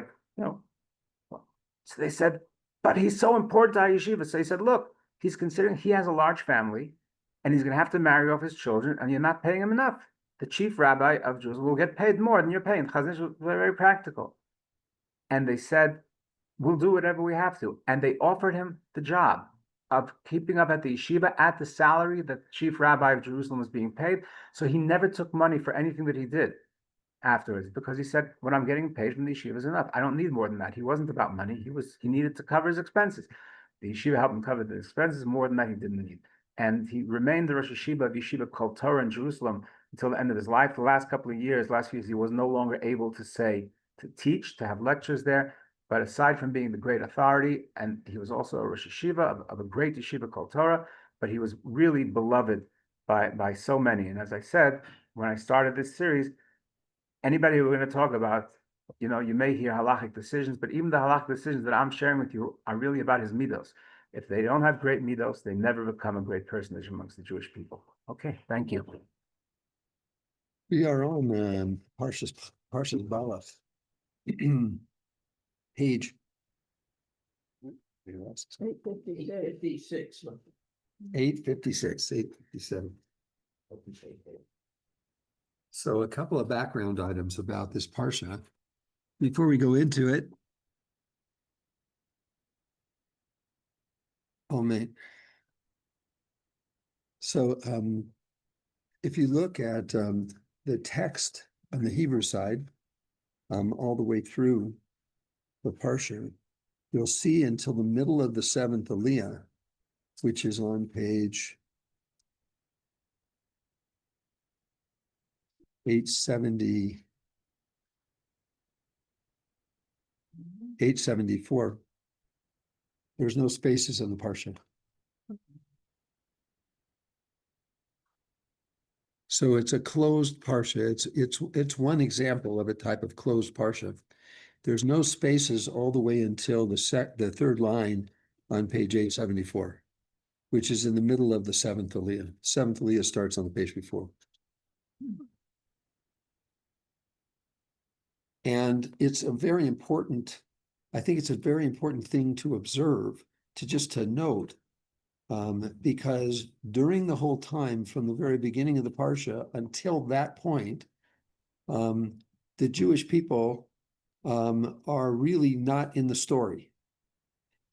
So they said, but he's so important to our yeshiva. So he said, look, he's considering he has a large family, and he's going to have to marry off his children, and you're not paying him enough. The chief rabbi of Jerusalem will get paid more than you're paying. The Chazon Ish was very, very practical. And they said, we'll do whatever we have to. And they offered him the job of keeping up at the yeshiva at the salary that the chief rabbi of Jerusalem was being paid. So he never took money for anything that he did afterwards, because he said, what I'm getting paid from the yeshiva is enough. I don't need more than that. He wasn't about money. He needed to cover his expenses. The yeshiva helped him cover the expenses. More than that, he didn't need. And he remained the Rosh Yeshiva of Yeshiva called Torah in Jerusalem until the end of his life. The last couple of years, last few years, he was no longer able to teach, to have lectures there. But aside from being the great authority, and he was also a Rosh Yeshiva of a great yeshiva called Torah, but he was really beloved by so many. And as I said, when I started this series, anybody we're going to talk about, you may hear halachic decisions, but even the halachic decisions that I'm sharing with you are really about his midos. If they don't have great midos, they never become a great personage amongst the Jewish people. Okay, thank you. We are on Parsha Balak. Page 856. 856, 857. So a couple of background items about this Parsha. Before we go into it, Amen. So if you look at the text on the Hebrew side, all the way through the Parsha, you'll see until the middle of the seventh Aliyah, which is on page 870, 874. There's no spaces in the Parsha. So it's a closed Parsha. It's one example of a type of closed Parsha. There's no spaces all the way until the third line on page 874, which is in the middle of the seventh Aliyah. Seventh Aliyah starts on the page before. And it's a very important, I think it's a very important thing to observe, to note, because during the whole time, from the very beginning of the Parsha until that point, the Jewish people are really not in the story.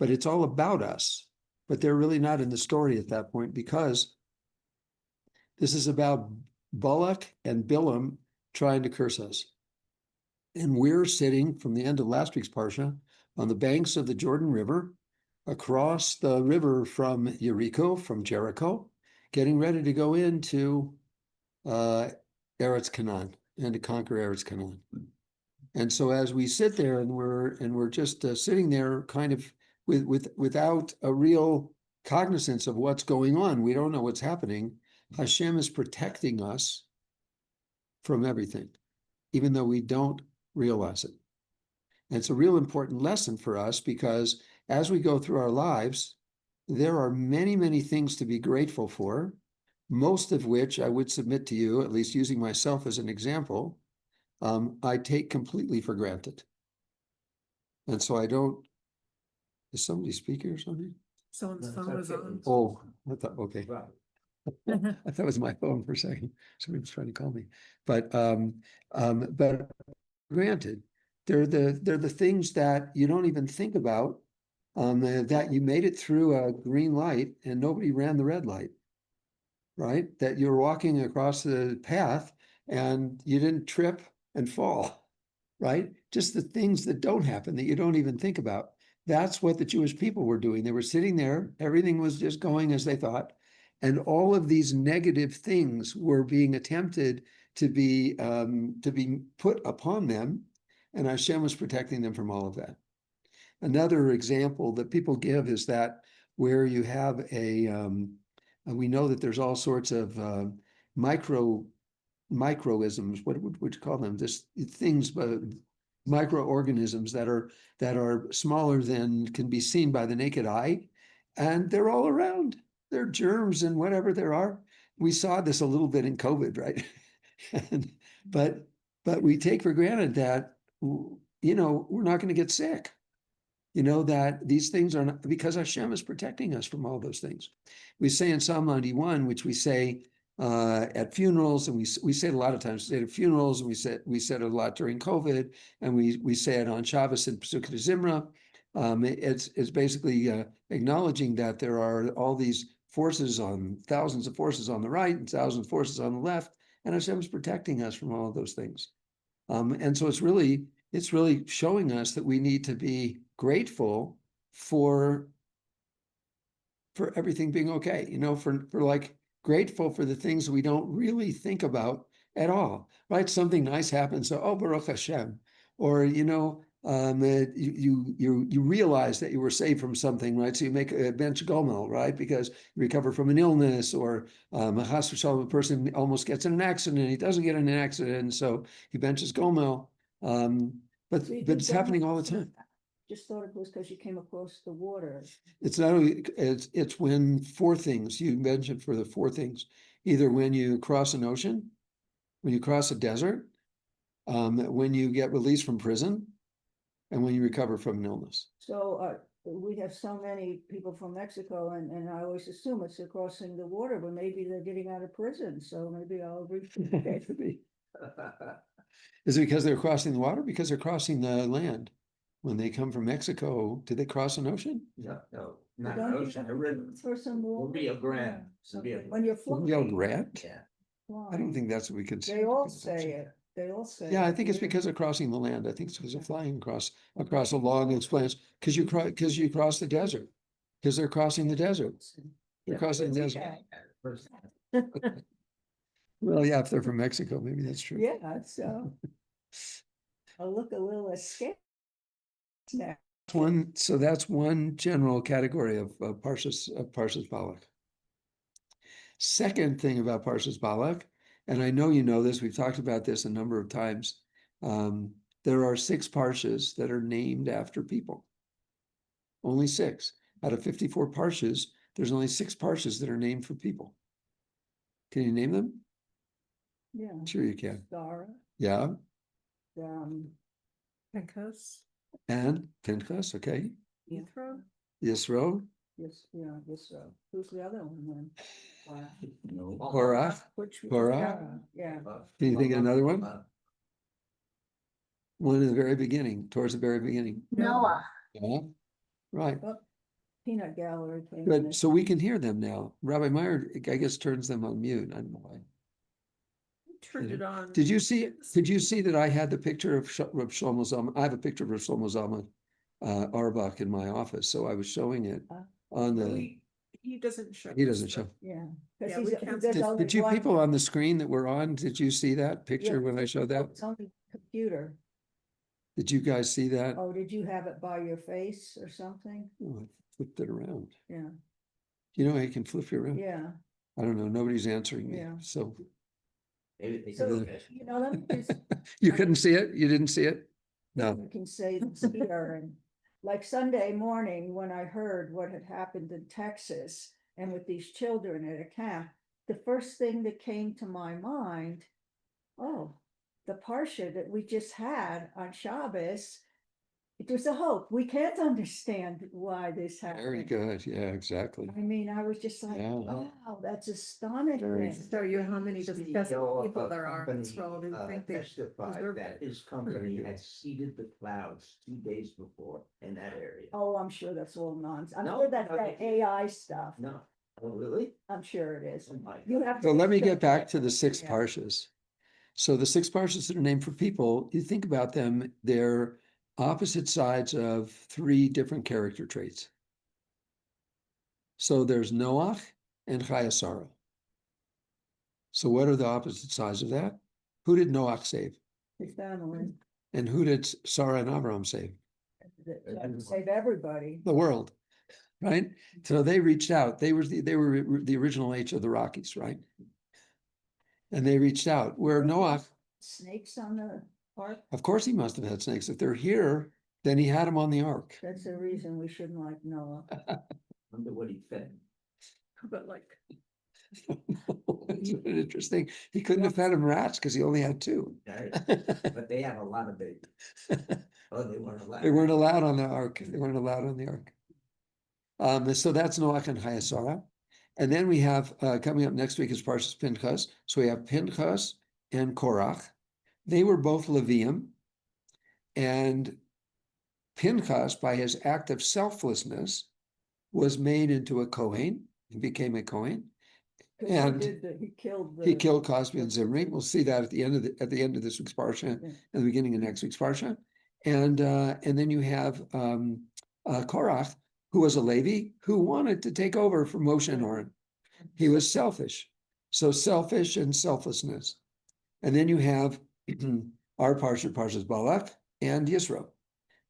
But it's all about us, but they're really not in the story at that point, because this is about Balak and Bilam trying to curse us. And we're sitting from the end of last week's Parsha on the banks of the Jordan River, across the river from Jericho, getting ready to go into Eretz Canaan and to conquer Eretz Canaan. And so as we sit there and we're just sitting there kind of without a real cognizance of what's going on, we don't know what's happening, Hashem is protecting us from everything, even though we don't realize it. And it's a real important lesson for us, because as we go through our lives, there are many, many things to be grateful for, most of which I would submit to you, at least using myself as an example, I take completely for granted. And so I don't, is somebody speaking or something? Someone's phone was on. Oh, I thought, okay. I thought it was my phone for a second. Somebody was trying to call me. But granted, they're the things that you don't even think about, that you made it through a green light and nobody ran the red light, right? That you're walking across the path and you didn't trip and fall, right? Just the things that don't happen, that you don't even think about. That's what the Jewish people were doing. They were sitting there, everything was just going as they thought, and all of these negative things were being attempted to be put upon them, and Hashem was protecting them from all of that. Another example that people give is that where you have we know that there's all sorts of microisms, what would you call them? Just things, microorganisms that are smaller than can be seen by the naked eye, and they're all around. They're germs and whatever there are. We saw this a little bit in COVID, right? but we take for granted that, we're not going to get sick. That these things are not, because Hashem is protecting us from all those things. We say in Psalm 91, which we say at funerals, and we say it a lot of times. We say it at funerals, and we said it a lot during COVID, and we say it on Shabbos and Pesukei Zimra. It's basically acknowledging that there are all these forces, thousands of forces on the right and thousands of forces on the left, and Hashem is protecting us from all of those things. And so it's really showing us that we need to be grateful for everything being okay, for like grateful for the things we don't really think about at all, right? Something nice happens, so, oh, Baruch Hashem, or, you realize that you were saved from something, right? So you make a bench gomel, right? Because you recover from an illness, or a person almost gets in an accident, he doesn't get in an accident, so he benches gomel. But it's happening all the time. Just thought it was because you came across the water. It's not only, it's when four things you mentioned, for the four things, either when you cross an ocean, when you cross a desert, when you get released from prison, and when you recover from an illness. So we have so many people from Mexico, and I always assume it's they're crossing the water, but maybe they're getting out of prison. So maybe I'll reach. Is it because they're crossing the water? Because they're crossing the land. When they come from Mexico, do they cross an ocean? No, no, But not don't an you ocean, have a to river. For some water. Rio Grande. Something. When you're Rio flying. Grande? Yeah. I don't think that's what we could. They all say it. They all say. Yeah, I it think it's here. because of crossing the land. I think it's because of flying across a long expanse, because you cross the desert. Because they're crossing the desert. They're crossing the desert. Well, yeah, if they're from Mexico, maybe that's true. Yeah, so. I'll look a little escape. Now. So that's one general category of Parshas Balak. Second thing about Parshas Balak, and I know you know this, we've talked about this a number of times. There are 6 parshas that are named after people. Only 6 out of 54 parshas. There's only 6 parshas that are named for people. Can you name them? Yeah. Sure you can. Sarah, Yeah, Pinchas, and Pinchas, okay. Yithro, Yisro, yes, yeah, yes, so. Who's the other one then? Korach. Which? Korah? Yeah. Can you think of another one? One in the very beginning, towards the very beginning. Noah. Yeah, right. Oh, Peanut gallery. came Good. next. So we can hear them now. Rabbi Meyer, I guess, turns them on mute. I don't know why. turned it on. Did you see that I had the picture of Rabbi Shlomo Zalman? I have a picture of Rabbi Shlomo Zalman Auerbach in my office, so I was showing it on the. He doesn't show. He doesn't show. Yeah. Yeah, Because we he's, can't- there's Did, only did you one- people on the screen that were on, did you see that picture Yeah, when I showed that? It's only computer. Did you guys see that? Oh, did you have it by your face or something? Oh, I flipped it around. Yeah, You know how you can flip it around? yeah. I don't know. Nobody's answering me. Yeah. So So, you know, let me just. you couldn't see it? You didn't see it? No. You can say this here, and like Sunday morning, when I heard what had happened in Texas and with these children at a camp, the first thing that came to my mind, oh, the Parsha that we just had on Shabbos, it was a hope. We can't understand why this happened. Very good. Yeah, exactly. I mean, I was just like, Yeah. wow, that's astonishing. Show you how many CEO disgusting of people a there are in this company, world who think they testified deserve that it. his company had seeded the clouds 2 days before in that area. Oh, I'm sure that's all nonsense. I'm No, sure that's no, that it- AI stuff. No, oh, really? I'm sure it is. Oh my You God. have. So let me check get back it. to the 6 Yeah. parshas. So the 6 parshas that are named for people, you think about them, they're opposite sides of 3 different character traits. So there's Noach and Chayasara. So what are the opposite sides of that? Who did Noach save? His family, And who did Sarah and Abraham save? that save everybody. The world, right? So they reached out. They were the original H of the Rockies, right? And they reached out. Where Noach, Snakes on the ark, of course, he must have had snakes. If they're here, then he had them on the ark. that's the reason we shouldn't like Noah. Wonder what he fed. But like, It's interesting. He couldn't have fed him rats because he only had 2. Right? But they had a lot of babies. Oh, they weren't allowed. They weren't allowed on the ark. They weren't allowed on the ark. So that's Noach and Chayasara. And then we have coming up next week is Parshas Pinchas. So we have Pinchas and Korach. They were both Levium. And Pinchas, by his act of selflessness, was made into a Kohen. He became a Kohen. 'Cause And he killed. He killed Cosby and Zimri. We'll see that at the end of this week's Parsha, Yeah. and the beginning of next week's Parsha. And then you have Korach, who was a Levi, who wanted to take over for Moshe and Aaron. He was selfish. So selfish and selflessness. And then you have our Parshas Balak and Yisro.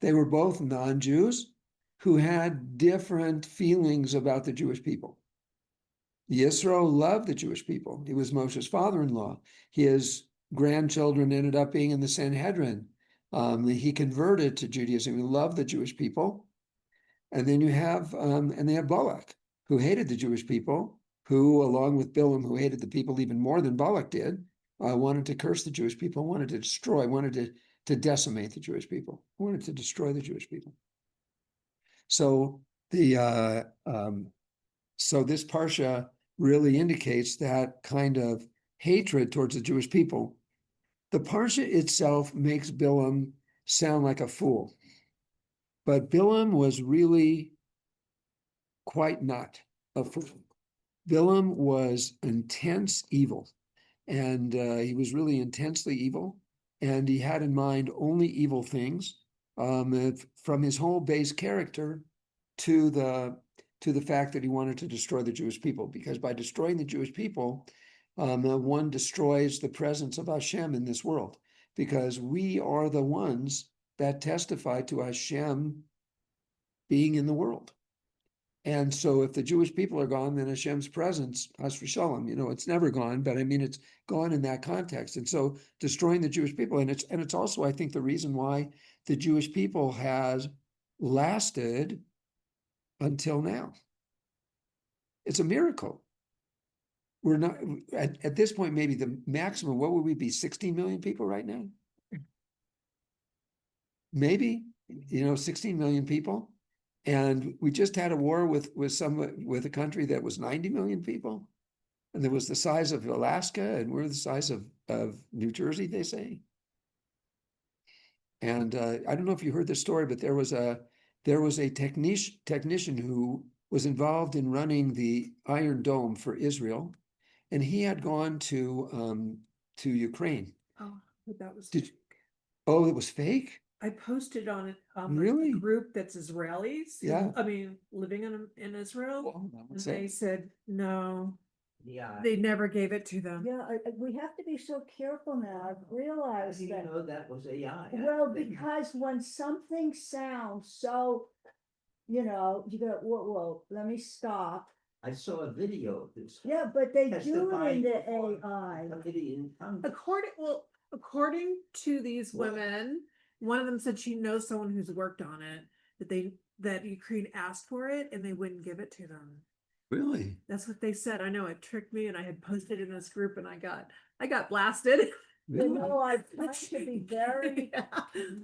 They were both non-Jews who had different feelings about the Jewish people. Yisro loved the Jewish people. He was Moshe's father-in-law. His grandchildren ended up being in the Sanhedrin. He converted to Judaism. He loved the Jewish people. And then you have, and they have Balak, who hated the Jewish people, who, along with Bilam, who hated the people even more than Balak did, wanted to curse the Jewish people, wanted to destroy, wanted to decimate the Jewish people, wanted to destroy the Jewish people. So the so this parsha really indicates that kind of hatred towards the Jewish people. The parsha itself makes Bilam sound like a fool. But Bilam was really quite not a fool. Bilam was intense evil, and he was really intensely evil, and he had in mind only evil things, from his whole base character to the fact that he wanted to destroy the Jewish people, because by destroying the Jewish people, one destroys the presence of Hashem in this world, because we are the ones that testify to Hashem being in the world. And so if the Jewish people are gone, then Hashem's presence, Has v'shalom, it's never gone, but I mean, it's gone in that context. And so destroying the Jewish people, and it's also, I think, the reason why the Jewish people has lasted until now. It's a miracle. We're not, at this point, maybe the maximum, what would we be, 16 million people right now? Maybe, 16 million people. And we just had a war with a country that was 90 million people. And it was the size of Alaska, and we're the size of New Jersey, they say. And I don't know if you heard this story, but there was a technician who was involved in running the Iron Dome for Israel, and he had gone to Ukraine. Oh, but that was. Oh, it was fake? I posted on it Really? a group that's Israelis. Yeah. I mean, living in Israel. Oh, that And was they it. said no, Yeah. they never gave it to them. Yeah, we have to be so careful now. I've How realized do you that. know that was AI? Well, because when something sounds so, you go, whoa, let me stop. I saw a video of this. Yeah, but they do it Testifying in the before AI. somebody in Congress. According to these What? women, one of them said she knows someone who's worked on it, that Ukraine asked for it and they wouldn't give it to them. Really? That's what they said. I know it tricked me, and I had posted in this group, and I got blasted. I've tried to be very Yeah.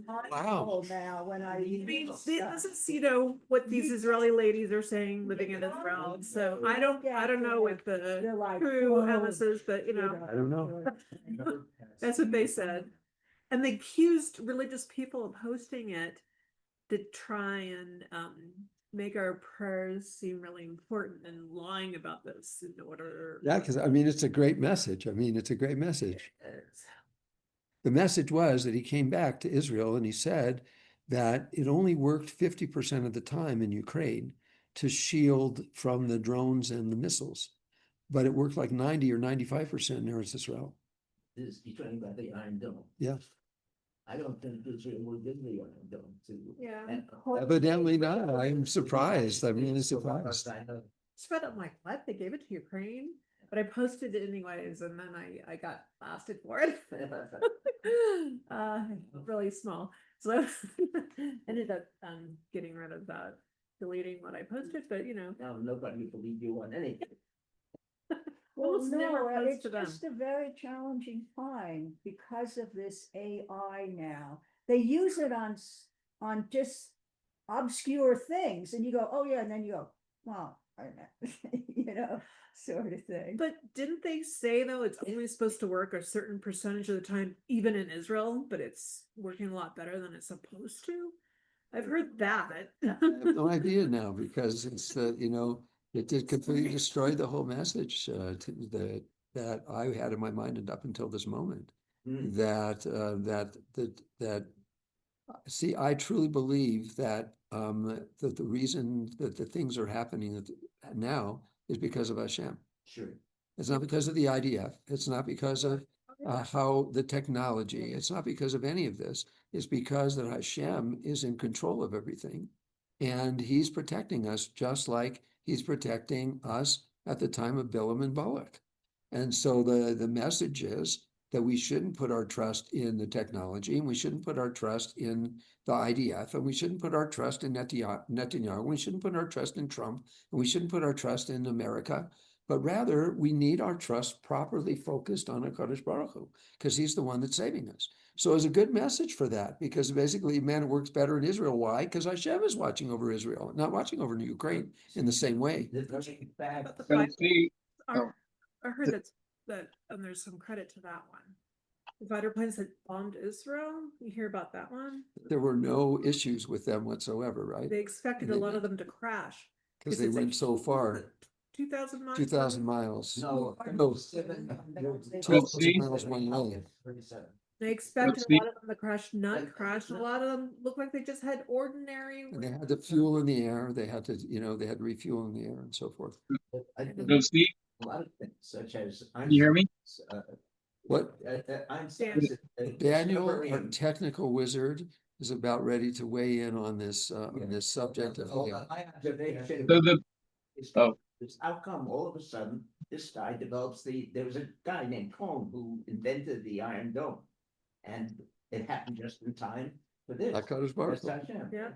mindful now when I I mean, use this stuff. is what these Israeli ladies are saying living in Israel. So I don't know what the They're like, true "Whoa," emphasis, but I don't know. that's what they said. And they accused religious people of hosting it to try and make our prayers seem really important and lying about this in order. Yeah, because I mean, it's a great message. The message was that he came back to Israel and he said that it only worked 50% of the time in Ukraine to shield from the drones and the missiles, but it worked like 90 or 95% in Eretz Israel. You're talking about the Iron Dome. Yeah. I don't think Israel will give the Iron Dome to. Yeah. and- Evidently not. I'm surprised. I mean, it's surprised. I know. But I'm like, what? They gave it to Ukraine? But I posted it anyways, and then I got blasted for it. Really small. So I ended up getting rid of that, deleting what I posted, but Now nobody will believe you on anything. Well, Almost never no, post it's to them. just a very challenging time because of this AI now. They use it on just obscure things, and you go, oh yeah, and then you go, wow, sort of thing. But didn't they say though it's only supposed to work a certain percentage of the time, even in Israel, but it's working a lot better than it's supposed to? I've heard that. I have no idea now because it's, it did completely destroy the whole message that I had in my mind and up until this moment. Mm. See, I truly believe that that the reason that the things are happening now is because of Hashem. Sure. It's not because of the IDF. It's not because of how the technology. It's not because of any of this. It's because that Hashem is in control of everything, and He's protecting us just like He's protecting us at the time of Bilam and Balak. And so the message is that we shouldn't put our trust in the technology, and we shouldn't put our trust in the IDF, and we shouldn't put our trust in Netanyahu, we shouldn't put our trust in Trump, and we shouldn't put our trust in America, but rather we need our trust properly focused on HaKadosh Baruch Hu, because He's the one that's saving us. So it's a good message for that, because basically, man, it works better in Israel. Why? Because Hashem is watching over Israel, not watching over Ukraine in the same way. The very fact So see, I heard that there's some credit to that one. The fighter planes that bombed Israel. You hear about that one? There were no issues with them whatsoever, right? They expected a lot of them to crash. Because they it's a went so far, 2,000 miles. 2,000 miles. No, No, 7,000 miles one way. 37. They expected a See? lot of them to crash, not crash. A lot of them looked like they just had ordinary. And they had the fuel in the air, they had to, they had to refuel in the air and so forth. I think So Steve, a lot of things such as. can you hear me? What? Einstein's. Daniel, our discovering- technical wizard, is about ready to weigh in on this subject of. My observation. So the, is oh. is how come all of a sudden this guy develops there was a guy named Cohn who invented the Iron Dome. And it happened just in time for this. HaKadosh That's Baruch Hu. Hashem. Yeah.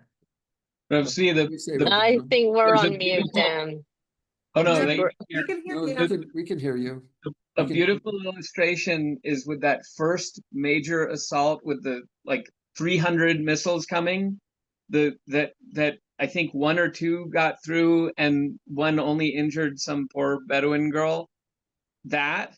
Rav Zvi, We say the- Rav I Zvi. think we're There's a on mute, beautiful- Dan. oh no, Yeah, they, You can hear No, me. we can hear you. a we can- beautiful illustration is with that first major assault with the like 300 missiles coming, that I think one or two got through and one only injured some poor Bedouin girl. That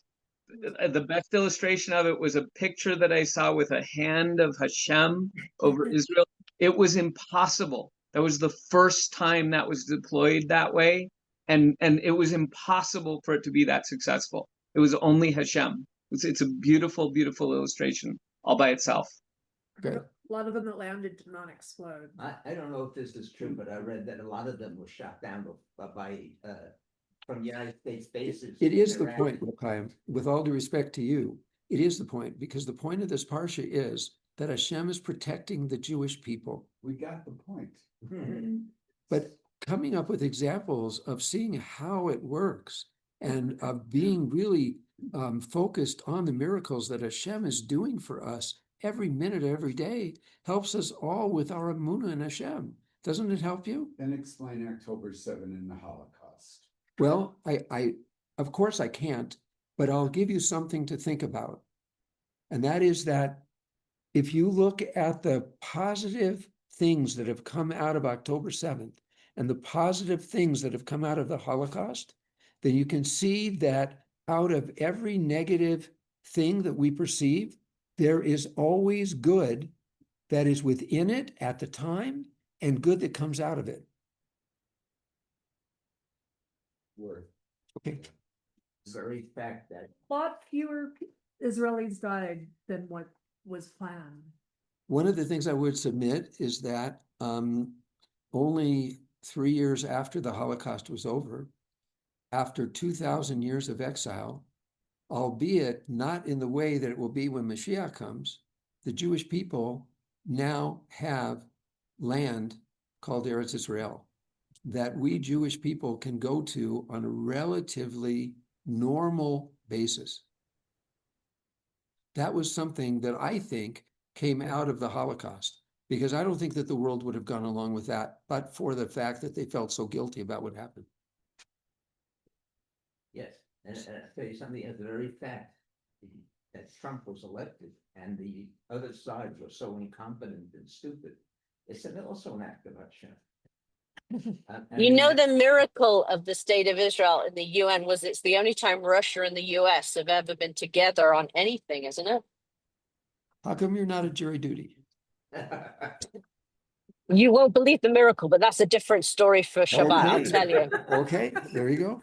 the best illustration of it was a picture that I saw with a hand of Hashem over Israel. It was impossible. That was the first time that was deployed that way, and it was impossible for it to be that successful. It was only Hashem. It's a beautiful, beautiful illustration all by itself. Okay. A lot of them that landed did not explode. I don't know if this is true, but I read that a lot of them were shot down by from United States bases. It is in the Iraq. point, Reb Chaim, with all due respect to you, it is the point, because the point of this parsha is that Hashem is protecting the Jewish people. We got the point. But coming up with examples of seeing how it works and of being really focused on the miracles that Hashem is doing for us every minute, every day, helps us all with our emunah in Hashem. Doesn't it help you? Then explain October 7 and the Holocaust. Well, I of course I can't, but I'll give you something to think about. And that is that if you look at the positive things that have come out of October 7th and the positive things that have come out of the Holocaust, then you can see that out of every negative thing that we perceive, there is always good that is within it at the time and good that comes out of it. Were Okay. very fact that A lot fewer Israelis died than what was planned. One of the things I would submit is that only 3 years after the Holocaust was over, after 2,000 years of exile, albeit not in the way that it will be when Mashiach comes, the Jewish people now have land called Eretz Israel that we Jewish people can go to on a relatively normal basis. That was something that I think came out of the Holocaust, because I don't think that the world would have gone along with that, but for the fact that they felt so guilty about what happened. yes, and I'll tell you something, at the very fact that Trump was elected and the other sides were so incompetent and stupid, it's also an act of Hashem. You know, the miracle of the state of Israel in the UN was it's the only time Russia and the US have ever been together on anything, isn't it? How come you're not at jury duty? You won't believe the miracle, but that's a different story for Shabbat, I'll Okay. tell you. Okay, there you go.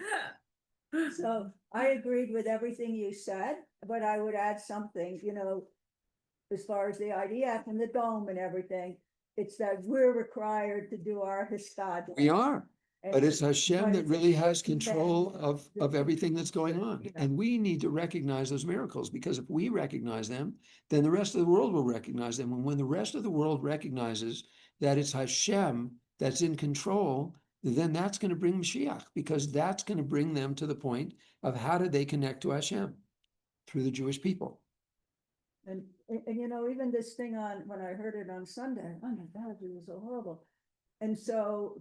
So I agreed with everything you said, but I would add something, as far as the IDF and the dome and everything. It's that we're required to do our histad. We are, but it's Hashem but that it's really has Hashem control that- of everything that's going on. Yeah. And we need to recognize those miracles, because if we recognize them, then the rest of the world will recognize them. And when the rest of the world recognizes that it's Hashem that's in control, then that's going to bring Mashiach, because that's going to bring them to the point of how do they connect to Hashem through the Jewish people. And even this thing when I heard it on Sunday, oh my God, it was so horrible. And so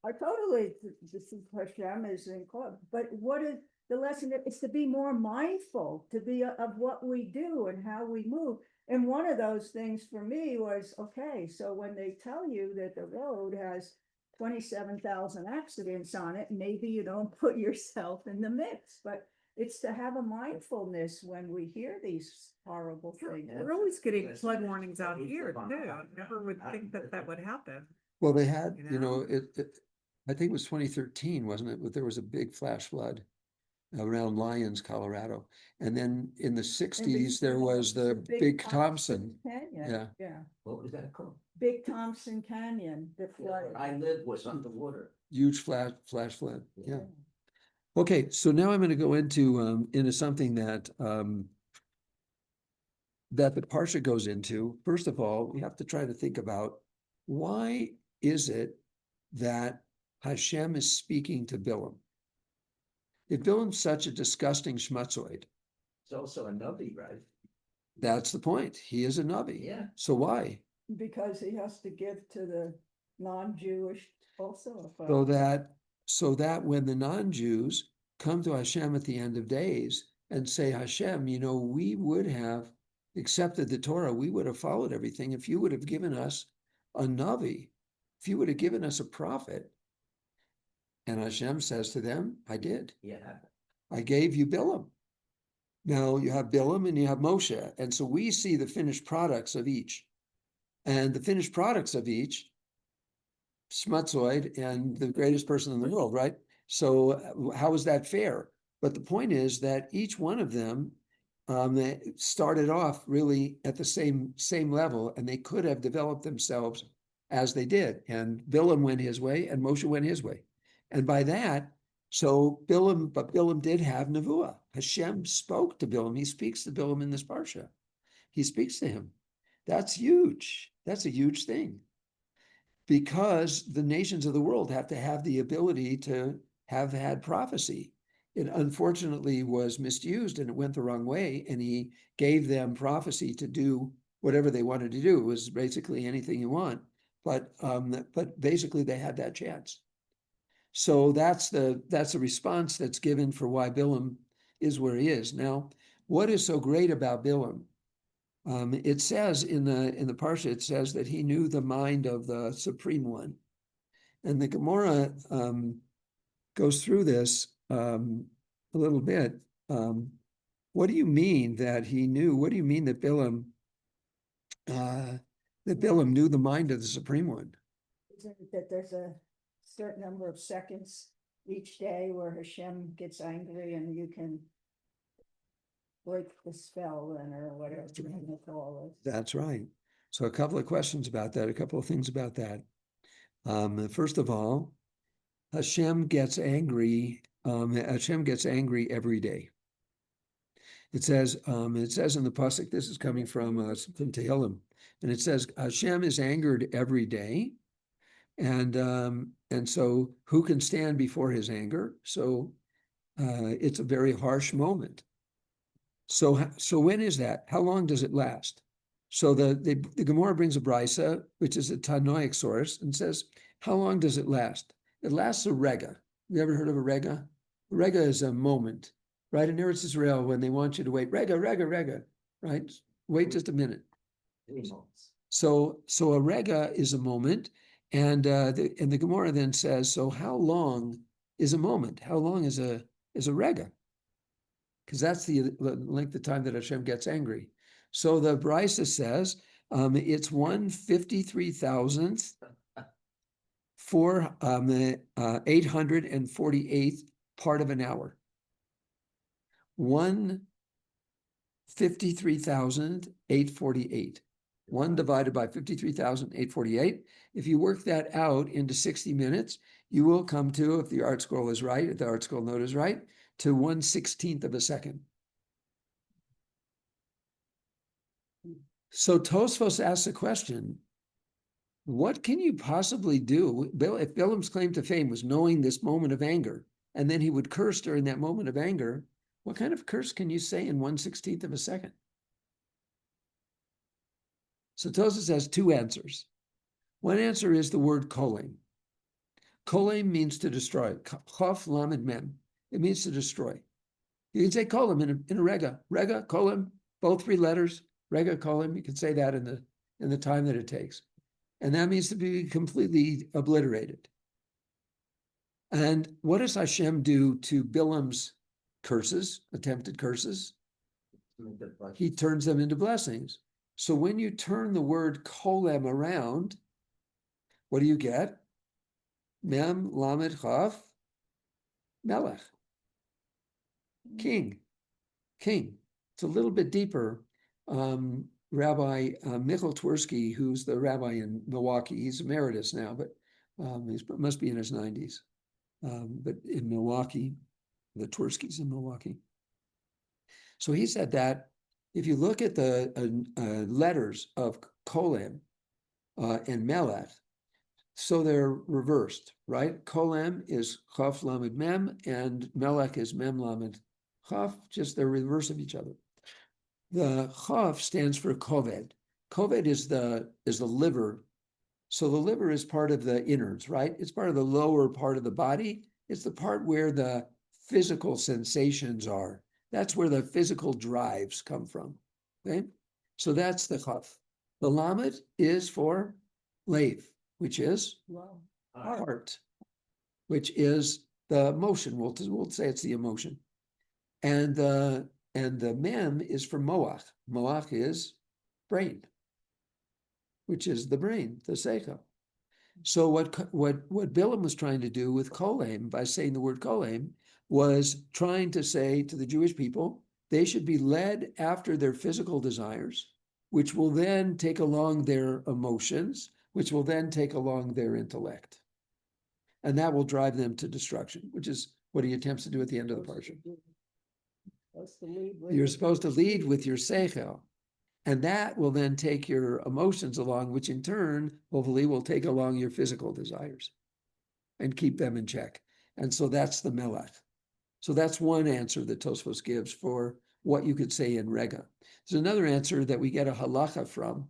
I totally, this is Hashem is in court, but what is the lesson? It's to be more mindful, to be of what we do and how we move. And one of those things for me was, okay, so when they tell you that the road has 27,000 accidents on it, maybe you don't put yourself in the mix, but it's to have a mindfulness when we hear these horrible things. We're always getting flood warnings out here too. I never would think that that would happen. Well, they had, You you know, know? I think it was 2013, wasn't it? But there was a big flash flood around Lyons, Colorado. And then in the 60s, there was the Big Thompson. Canyon. Yeah. What was that called? Big Thompson Canyon, the flood. Where I lived was underwater. Huge flash flood. Yeah. Okay, so now I'm going to go into something that that the Parsha goes into. First of all, we have to try to think about why is it that Hashem is speaking to Bilam? If Bilam's such a disgusting schmutzoid, It's also a Navi, right? that's the point. He is a Navi. Yeah. So why? Because he has to give to the non-Jewish also. So that when the non-Jews come to Hashem at the end of days and say, Hashem, you know, we would have accepted the Torah, we would have followed everything if you would have given us a Navi, if you would have given us a prophet. And Hashem says to them, I did. Yeah. I gave you Bilam. Now you have Bilam and you have Moshe. And so we see the finished products of each. And the finished products of each, schmutzoid and the greatest person in the world, right? So how is that fair? But the point is that each one of them they started off really at the same level, and they could have developed themselves as they did. And Bilam went his way and Moshe went his way. And by that, so Bilam did have Nevuah. Hashem spoke to Bilam. He speaks to Bilam in this Parsha. He speaks to him. That's huge. That's a huge thing. Because the nations of the world have to have the ability to have had prophecy. It unfortunately was misused and it went the wrong way. And he gave them prophecy to do whatever they wanted to do. It was basically anything you want. But basically they had that chance. So that's the response that's given for why Bilam is where he is. Now, what is so great about Bilam? It says in the Parsha, it says that he knew the mind of the Supreme One. And the Gemara goes through this a little bit. What do you mean that he knew? What do you mean that Bilam knew the mind of the Supreme One? Isn't it that there's a certain number of seconds each day where Hashem gets angry and you can break the spell then, or whatever you want to call it? That's right. So a couple of questions about that, a couple of things about that. First of all, Hashem gets angry. Hashem gets angry every day. It says in the pasuk, this is coming from Tehillim, and it says Hashem is angered every day, and so who can stand before his anger? So it's a very harsh moment. So when is that? How long does it last? So the Gemara brings a brisa, which is a Tanoic source, and says, how long does it last? It lasts a rega. You ever heard of a rega? A rega is a moment, right? In Eretz Israel, when they want you to wait, rega, right? Wait just a minute. 3 months. So a rega is a moment, and the Gemara then says, so how long is a moment? How long is a rega? Because that's the length of time that Hashem gets angry. So the brisa says it's 1/53,000th for 848th part of an hour. 1/53,848. 1 divided by 53,848. If you work that out into 60 minutes, you will come to, if the art scroll is right, if the art scroll note is right, to 1/16th of a second. So Tosfos asks a question, what can you possibly do? If Bilam's claim to fame was knowing this moment of anger, and then he would curse during that moment of anger, what kind of curse can you say in 1/16th of a second? So Tosfos has two answers. One answer is the word kolem. Kolem means to destroy. Chof lamed mem. It means to destroy. You can say kolem in a rega. Rega, kolem, both 3 letters. Rega, kolem. You can say that in the time that it takes. And that means to be completely obliterated. And what does Hashem do to Bilam's curses, attempted curses. But He turns them into blessings. So when you turn the word kolem around, what do you get? Mem lamed chaf, melech, king. It's a little bit deeper. Rabbi Michal Twersky, who's the rabbi in Milwaukee, he's emeritus now, but he must be in his 90s. But in Milwaukee, the Twerskys in Milwaukee. So he said that if you look at the letters of Kolem and Melech, so they're reversed, right? Kolem is Chaf Lamed Mem, and Melech is Mem Lamed Chaf, just the reverse of each other. The Chaf stands for Koved. Koved is the liver. So the liver is part of the innards, right? It's part of the lower part of the body. It's the part where the physical sensations are. That's where the physical drives come from, okay? So that's the Chaf. The Lamed is for Lev, which is Wow. heart, which is the emotion. We'll say it's the emotion. And the Mem is for Moach. Moach is brain, which is the brain, the Seichel. So what Bilam was trying to do with Kolem, by saying the word Kolem, was trying to say to the Jewish people, they should be led after their physical desires, which will then take along their emotions, which will then take along their intellect. And that will drive them to destruction, which is what he attempts to do at the end of the Parsha. You're supposed to lead with your Seichel. And that will then take your emotions along, which in turn, hopefully, will take along your physical desires and keep them in check. And so that's the Melech. So that's one answer that Tosfos gives for what you could say in Rega. There's another answer that we get a halacha from,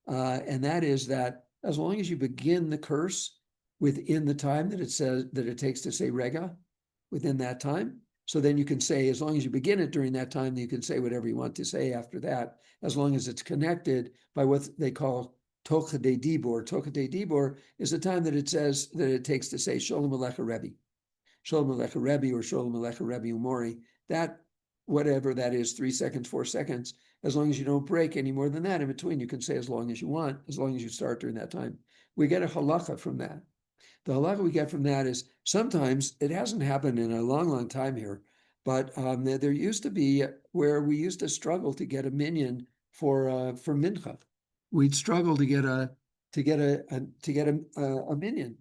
and that is that as long as you begin the curse within the time that it says that it takes to say Rega, within that time, so then you can say, as long as you begin it during that time, you can say whatever you want to say after that, as long as it's connected by what they call Tocha de Dibor. Tocha de Dibor is the time that it says that it takes to say Sholem Alecha Rebbe. Sholem Alecha Rebbe or Sholem Alecha Rebbe Umori. That, whatever that is, 3 seconds, 4 seconds, as long as you don't break any more than that in between, you can say as long as you want, as long as you start during that time. We get a halacha from that. The halacha we get from that is sometimes, it hasn't happened in a long, long time here, but there used to be where we used to struggle to get a minyan for mincha. We'd struggle to get a minyan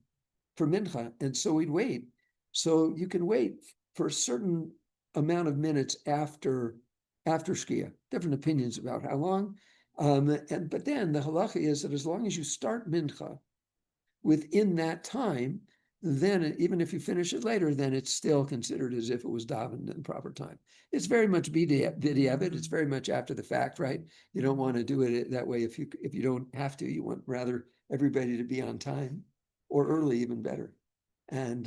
for mincha, and so we'd wait. So you can wait for a certain amount of minutes after Shkia. Different opinions about how long, but then the halacha is that as long as you start mincha within that time, then even if you finish it later, then it's still considered as if it was davened in the proper time. It's very much b'diavad. It's very much after the fact, right? You don't want to do it that way if you don't have to. You want rather everybody to be on time, or early, even better. And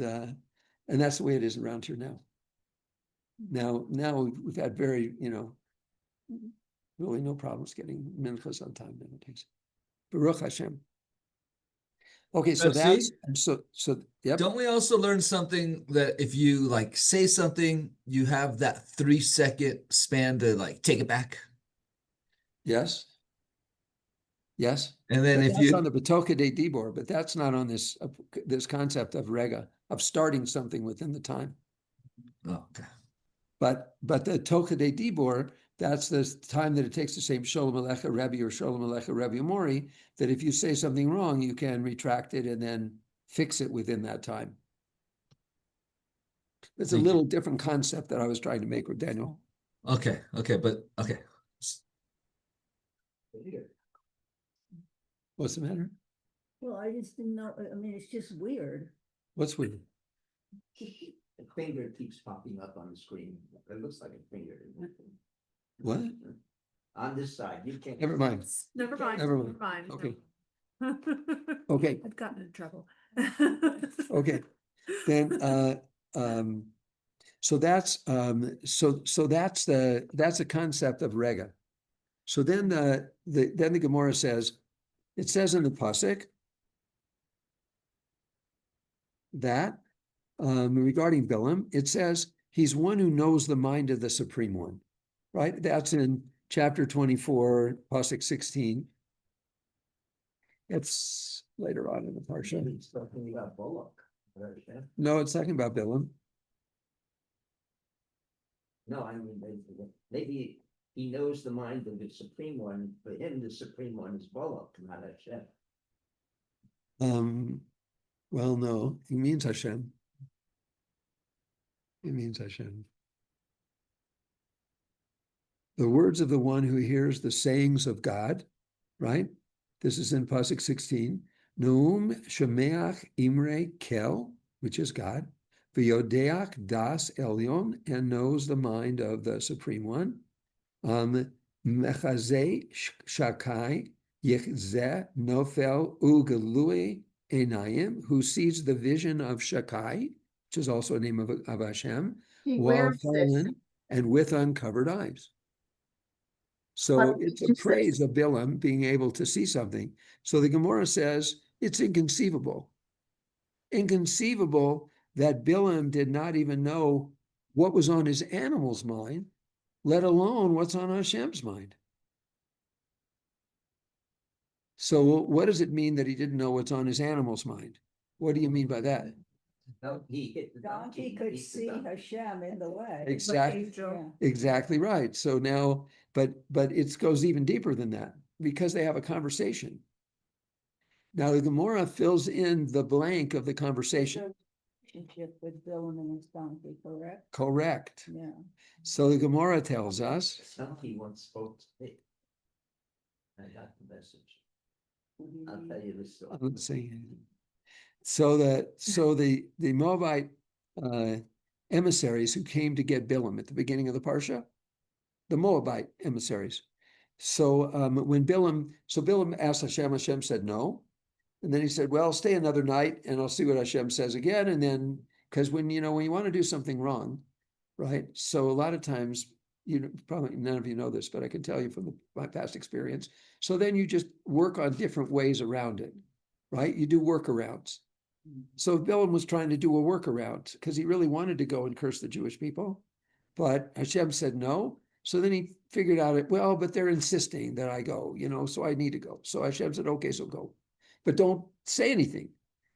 that's the way it is around here now. Now we've had very, really no problems getting minchas on time nowadays. Baruch Hashem. Okay, so See? Yep. Don't we also learn something that if you say something, you have that 3-second span to take it back? Yes. And then But if that's you on the Batoka de Dibor, but that's not on this concept of Rega, of starting something within the time. oh, okay. But the Toka de Dibor, that's the time that it takes to say Sholem Alecha Rebbe or Sholem Alecha Rebbe Mori, that if you say something wrong, you can retract it and then fix it within that time. It's a little different concept that I was trying to make with Daniel. Okay, but okay. What's the matter? Well, I just didn't know, I mean, it's just weird. What's weird? The finger keeps popping up on the screen. It looks like a finger. What? On this side, you can't. Never mind. Never mind. Never Never mind. mind. Okay. no. Okay. I've gotten in trouble. Okay. Then so that's that's the concept of Rega. So then the Gemara says, it says in the Pasuk that regarding Bilam, it says He's one who knows the mind of the Supreme One, right? That's in chapter 24, pasuk 16. It's later on in the parsha. He's talking about Balak. No, it's talking about Bilam. No, I mean, maybe he knows the mind of the Supreme One. For him, the Supreme One is Balak, not Hashem. Well, no, he means Hashem. He means Hashem. The words of the one who hears the sayings of God, right? This is in pasuk 16. Neum shemeach imre kel, which is God, v'yodeach das elyon, and knows the mind of the Supreme One. Mechazeh shakai yechzeh nofel ugelui enayim, who sees the vision of Shakai, which is also a name of Hashem, while fallen and with uncovered eyes. So it's a praise of Bilam being able to see something. So the Gemara says it's inconceivable. Inconceivable that Bilam did not even know what was on his animal's mind, let alone what's on Hashem's mind. So what does it mean that he didn't know what's on his animal's mind? What do you mean by that? No, he hit the Donkey could see Hashem in the way. Exactly. Yeah. Exactly right. So now, but it goes even deeper than that because they have a conversation. Now the Gemara fills in the blank of the conversation. Relationship with Bilam and his donkey, correct? Correct. Yeah. So the Gemara tells us. Donkey once spoke to me. I got the message. I'll tell you the story. Let's see. So the Moabite emissaries who came to get Bilam at the beginning of the Parsha, the Moabite emissaries. So when Bilam asked Hashem, Hashem said no. And then he said, well, stay another night and I'll see what Hashem says again. And then, because when you want to do something wrong, right? So a lot of times, probably none of you know this, but I can tell you from my past experience. So then you just work on different ways around it, right? You do workarounds. So Bilam was trying to do a workaround because he really wanted to go and curse the Jewish people, but Hashem said no. So then he figured out but they're insisting that I go, so I need to go. So Hashem said, okay, so go, but don't say anything.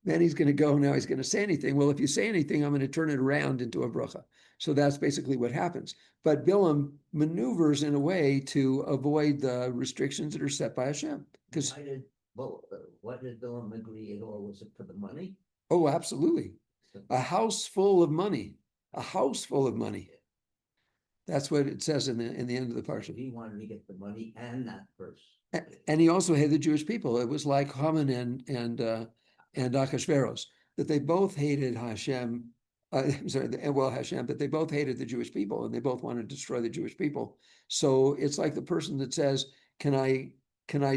Then he's going to go. Now he's going to say anything. Well, if you say anything, I'm going to turn it around into a bracha. So that's basically what happens. But Bilam maneuvers in a way to avoid the restrictions that are set by Hashem. Because what did Bilam agree at all? Was it for the money? Oh, absolutely. A house full of money. A house full of money. That's what it says in the end of the parsha. He wanted to get the money and that purse. And he also hated the Jewish people. It was like Haman and Achashverosh, that they both hated Hashem. Hashem, but they both hated the Jewish people, and they both wanted to destroy the Jewish people. So it's like the person that says, "Can I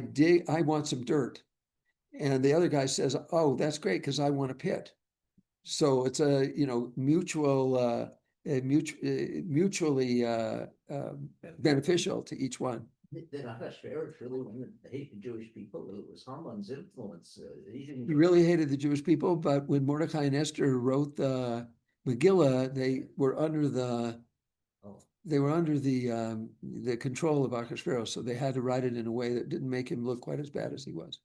dig? I want some dirt," and the other guy says, "Oh, that's great because I want a pit." So it's a mutually beneficial to each one. Did Achashverosh really want to hate the Jewish people? It was Haman's influence. He really hated the Jewish people, but when Mordecai and Esther wrote the Megillah, they were under the control of Achashverosh, so they had to write it in a way that didn't make him look quite as bad as he was.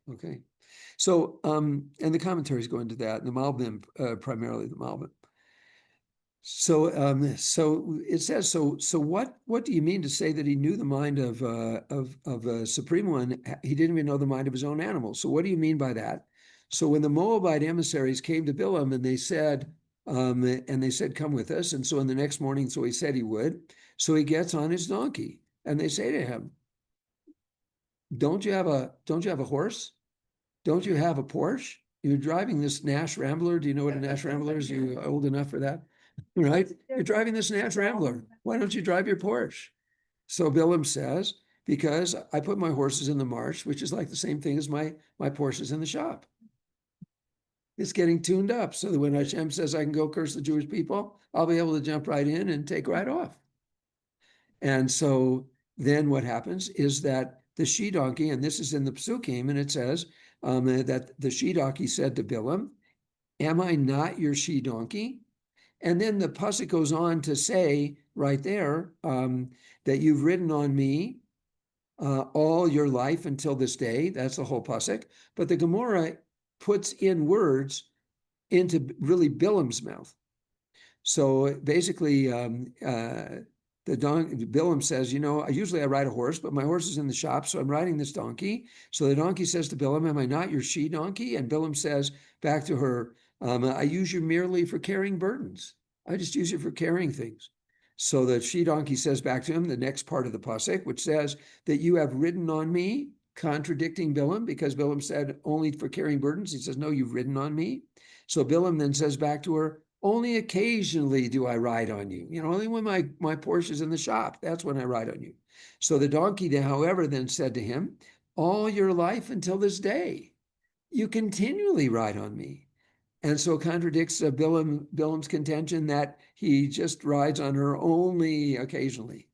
Okay. So and the commentaries go into that, and the Malbim, primarily the Malbim. So it says, so what do you mean to say that he knew the mind of the Supreme One? He didn't even know the mind of his own animal. So what do you mean by that? So when the Moabite emissaries came to Bilam and they said, come with us. And so in the next morning, so he said he would. So he gets on his donkey and they say to him, don't you have a horse? Don't you have a Porsche? You're driving this Nash Rambler. Do you know what a Nash Rambler is? You old enough for that? Right? You're driving this Nash Rambler. Why don't you drive your Porsche? So Bilam says, because I put my horses in the marsh, which is like the same thing as my Porsches in the shop. It's getting tuned up so that when Hashem says I can go curse the Jewish people, I'll be able to jump right in and take right off. And so then what happens is that the she-donkey, and this is in the Psukim, and it says that the she-donkey said to Bilam, am I not your she-donkey? And then the pasuk goes on to say right there that you've ridden on me all your life until this day. That's the whole pasuk. But the Gemara puts in words into really Bilam's mouth. So basically, Bilam says, you know, usually I ride a horse, but my horse is in the shop, so I'm riding this donkey. So the donkey says to Bilam, am I not your she donkey? And Bilam says back to her, I use you merely for carrying burdens. I just use you for carrying things. So the she donkey says back to him, the next part of the pasuk, which says that you have ridden on me, contradicting Bilam, because Bilam said only for carrying burdens. He says, no, you've ridden on me. So Bilam then says back to her, only occasionally do I ride on you. You know, only when my Porsche's in the shop, that's when I ride on you. So the donkey, however, then said to him, all your life until this day, you continually ride on me. And so contradicts Bilam's contention that he just rides on her only occasionally.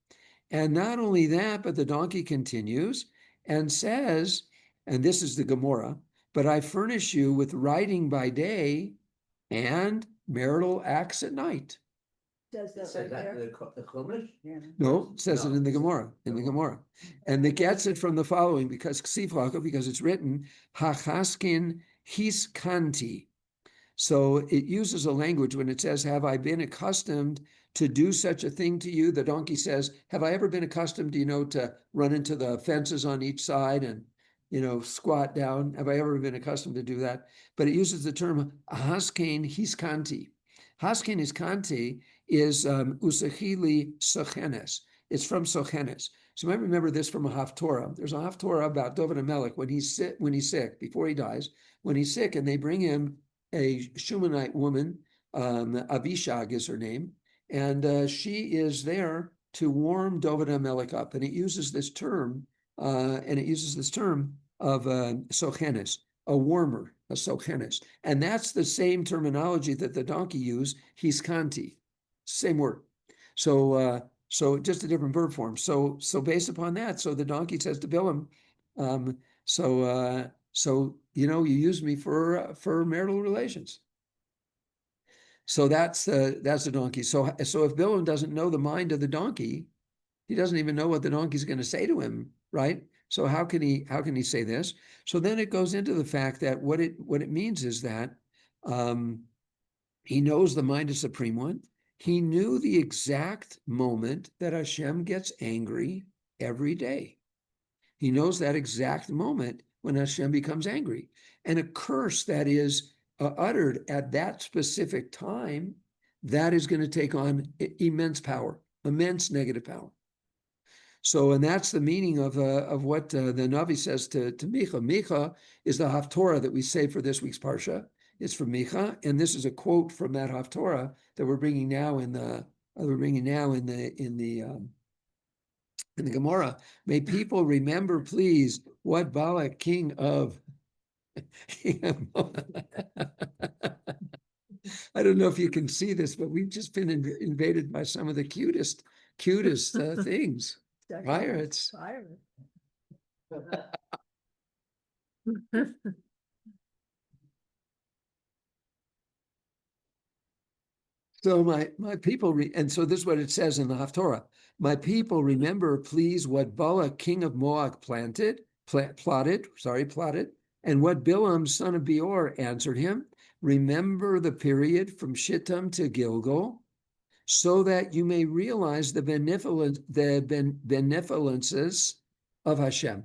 And not only that, but the donkey continues and says, and this is the Gemara, but I furnish you with riding by day and marital acts at night. Does that So right that there? the Chumash? Yeah. No, it says it in the Gemara, No. And it gets it from the following, because it's written, Hachaskin hiskanti. So it uses a language when it says, have I been accustomed to do such a thing to you? The donkey says, have I ever been accustomed, to run into the fences on each side and, squat down? Have I ever been accustomed to do that? But it uses the term haskein hiskanti. Haskein hiskanti is usachili sochenes. It's from Sochenes. So you might remember this from a Haftorah. There's a Haftorah about David HaMelech when he's sick, before he dies, when he's sick, and they bring him a Shumanite woman, Abishag is her name, and she is there to warm David HaMelech up. And it uses this term, of sochenes, a warmer, a sochenes. And that's the same terminology that the donkey used, hiskanti, same word. So just a different verb form. So based upon that, so the donkey says to Bilam, you use me for marital relations. So that's the donkey. So if Bilam doesn't know the mind of the donkey, he doesn't even know what the donkey's going to say to him, right? So how can he say this? So then it goes into the fact that what it means is that he knows the mind of Supreme One. He knew the exact moment that Hashem gets angry every day. He knows that exact moment when Hashem becomes angry. And a curse that is uttered at that specific time, that is going to take on immense power, immense negative power. So, and that's the meaning of what the Navi says to Micha. Micha is the Haftorah that we say for this week's Parsha. It's from Micha, and this is a quote from that Haftorah that we're bringing now in the Gemara. May people remember, please, what Balak, king of I don't know if you can see this, but we've just been invaded by some of the cutest things. Pirates. So my people, and so this is what it says in the Haftorah. My people, remember, please, what Balak, king of Moab, plotted, and what Bilam, son of Beor, answered him. Remember the period from Shittim to Gilgal, so that you may realize the benevolences of Hashem.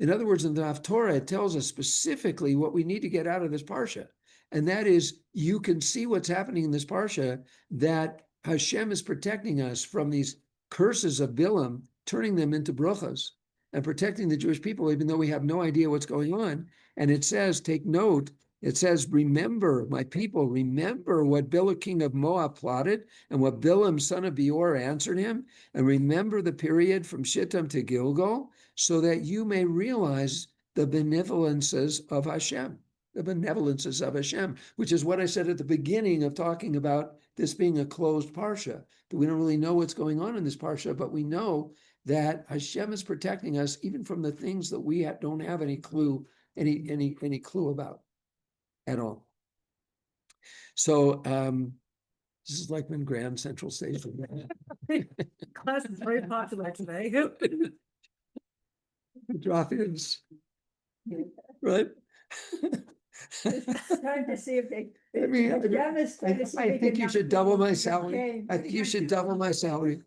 In other words, in the Haftorah, it tells us specifically what we need to get out of this Parsha. And that is, you can see what's happening in this Parsha, that Hashem is protecting us from these curses of Bilam, turning them into brachas, and protecting the Jewish people, even though we have no idea what's going on. And it says, take note, it says, remember, my people, remember what Balak, king of Moab, plotted, and what Bilam, son of Beor, answered him, and remember the period from Shittim to Gilgal, so that you may realize the benevolences of Hashem. The benevolences of Hashem, which is what I said at the beginning of talking about this being a closed Parsha, that we don't really know what's going on in this Parsha, but we know that Hashem is protecting us even from the things that we don't have any clue about at all. So This is like when Grand Central Station. Class is very popular today. Drop-ins. Right? It's trying to see if they. I mean, Hashem is trying to see if I they think can you knock should double my people salary. came. I think you should double my salary.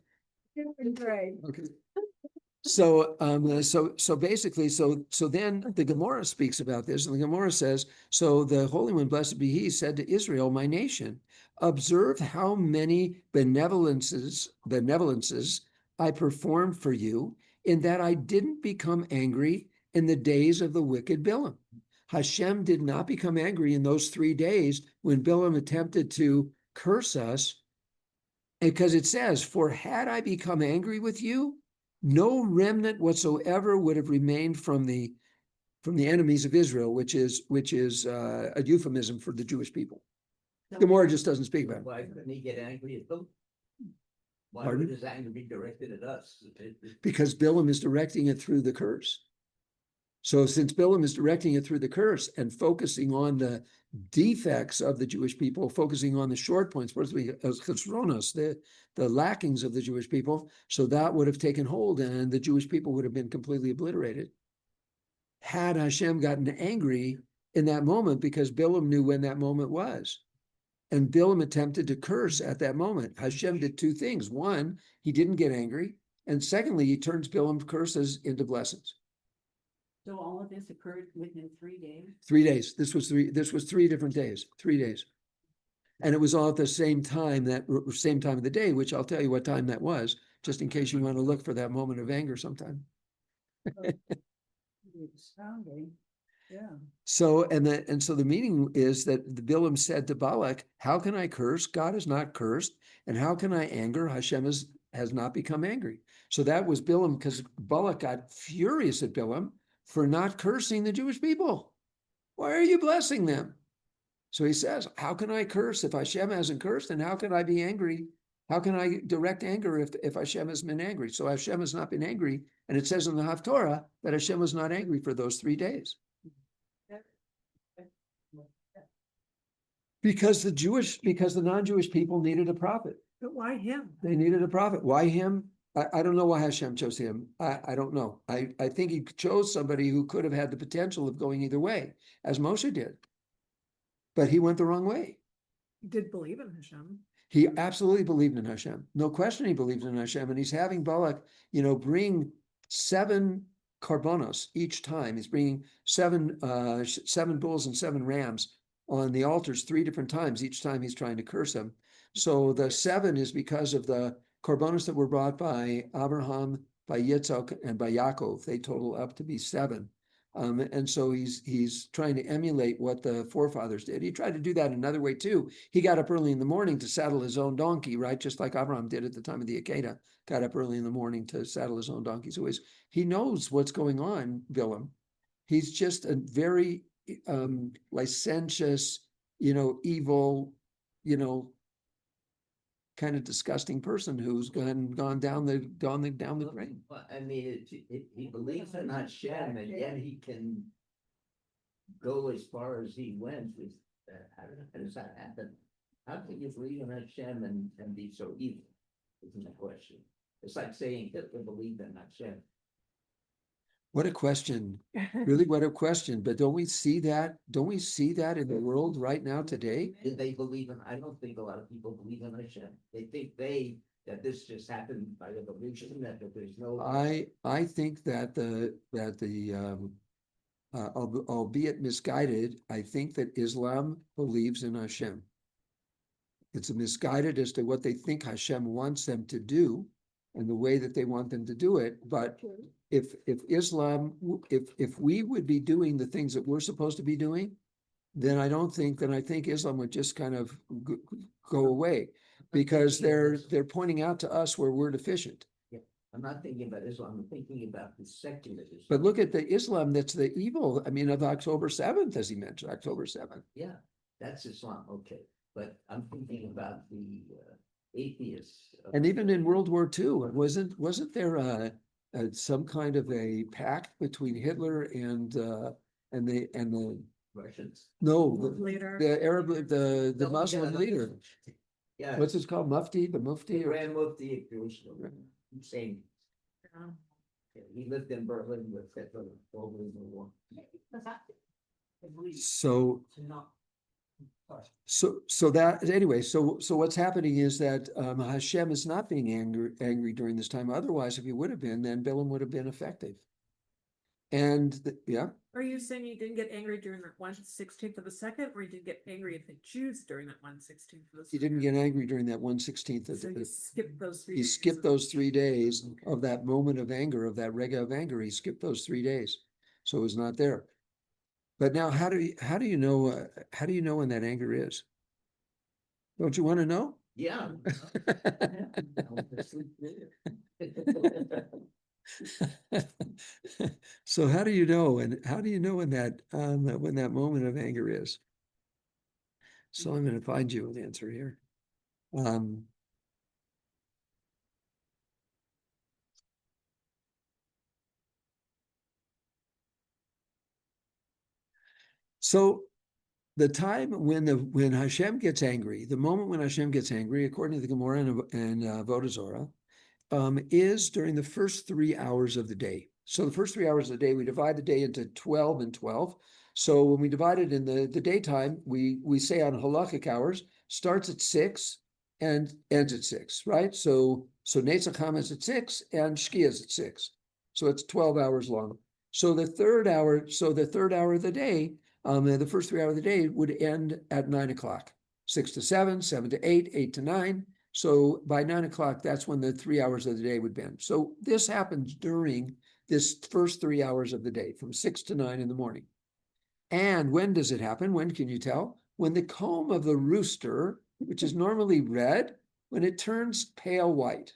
Doing great. Okay. So, so basically, so then the Gemara speaks about this, and the Gemara says, so the Holy One, blessed be He, said to Israel, my nation, observe how many benevolences I performed for you, in that I didn't become angry in the days of the wicked Bilam. Hashem did not become angry in those 3 days when Bilam attempted to curse us, because it says, for had I become angry with you, no remnant whatsoever would have remained from the enemies of Israel, which is a euphemism for the Jewish people. Gemara just doesn't speak about it. Why couldn't he get angry at them? Why Pardon? would his anger be directed at us? Because Bilam is directing it through the curse. So since Bilam is directing it through the curse and focusing on the defects of the Jewish people, focusing on the short points, the lackings of the Jewish people, so that would have taken hold and the Jewish people would have been completely obliterated. Had Hashem gotten angry in that moment, because Bilam knew when that moment was, and Bilam attempted to curse at that moment, Hashem did 2 things. One, he didn't get angry, and secondly, he turns Bilam's curses into blessings. So all of this occurred within 3 days? 3 days. This was 3 different days, 3 days. And it was all at the same time, same time of the day, which I'll tell you what time that was, just in case you want to look for that moment of anger sometime. Astounding. Yeah. So, so the meaning is that the Bilam said to Balak, how can I curse? God is not cursed. And how can I anger? Hashem has not become angry. So that was Bilam, because Balak got furious at Bilam for not cursing the Jewish people. Why are you blessing them? So he says, how can I curse if Hashem hasn't cursed? And how can I be angry? How can I direct anger if Hashem has been angry? So Hashem has not been angry. And it says in the Haftorah that Hashem was not angry for those 3 days. Because the non-Jewish people needed a prophet. But why him? They needed a prophet. Why him? I don't know why Hashem chose him. I don't know. I think he chose somebody who could have had the potential of going either way, as Moshe did. But he went the wrong way. He did believe in Hashem. He absolutely believed in Hashem. No question he believed in Hashem. And he's having Balak, bring 7 karbonos each time. He's bringing 7 bulls and 7 rams on the altars 3 different times. Each time he's trying to curse him. So the 7 is because of the korbanos that were brought by Abraham, by Yitzhak, and by Yaakov. They total up to be 7. And so he's trying to emulate what the forefathers did. He tried to do that another way too. He got up early in the morning to saddle his own donkey, right? Just like Abraham did at the time of the Akedah, got up early in the morning to saddle his own donkey. So he knows what's going on, Bilam. He's just a very licentious, evil, kind of disgusting person who's gone down the drain. Well, I mean, he believes in Hashem, and yet he can go as far as he went with how does that happen? How can you believe in Hashem and be so evil? Isn't the question. It's like saying Hitler believed in Hashem. What a question. Really, what a question. But don't we see that? Don't we see that in the world right now today? Did they believe in? I don't think a lot of people believe in Hashem. They think that this just happened by evolution, that there's no. I think that albeit misguided, I think that Islam believes in Hashem. It's misguided as to what they think Hashem wants them to do and the way that they want them to do it. But if Islam, if we would be doing the things that we're supposed to be doing, then I think Islam would just kind of go away, because they're pointing out to us where we're deficient. Yeah, I'm not thinking about Islam. I'm thinking about the secular Islam. But look at the Islam that's the evil. I mean, of October 7th, as he mentioned, October 7th. Yeah, that's Islam. Okay, but I'm thinking about the atheists. And even in World War II, wasn't there some kind of a pact between Hitler and the Russians. no Leader. the Arab the Muslim leader? Yeah. What's it called? Mufti, the The Mufti? Or- Grand Mufti of Jerusalem, Hussein. Um, He lived in Berlin with Hitler over the war. So, so that, anyway, so what's happening is that Hashem is not being angry during this time. Otherwise, if he would have been, then Bilam would have been effective. And, yeah, Are you saying you didn't get angry during that 1/16th of a second, or you didn't get angry at the Jews during that 1/16th of a second? he didn't get angry during that 1/16th. So you skipped those 3 He days. skipped those 3 days of that moment of anger, of that rega of anger. He skipped those 3 days. So it was not there. But now how do you know when that anger is? Don't you want to know? Yeah. So how do you know when that moment of anger is? So I'm going to find you an answer here. So the time when Hashem gets angry, the moment when Hashem gets angry, according to the Gemara and Avodah Zarah, is during the first 3 hours of the day. So the first 3 hours of the day, we divide the day into 12 and 12. So when we divide it in the daytime, we say on halachic hours, starts at 6 and ends at 6, right? So Netzach Hamas is at 6 and Shkia is at 6. So it's 12 hours long. So the third hour of the day, the first 3 hours of the day would end at 9 o'clock, 6 to 7, 7 to 8, 8 to 9. So by 9 o'clock, that's when the 3 hours of the day would end. So this happens during this first 3 hours of the day, from 6 to 9 in the morning. And when does it happen? When can you tell? When the comb of the rooster, which is normally red, when it turns pale white.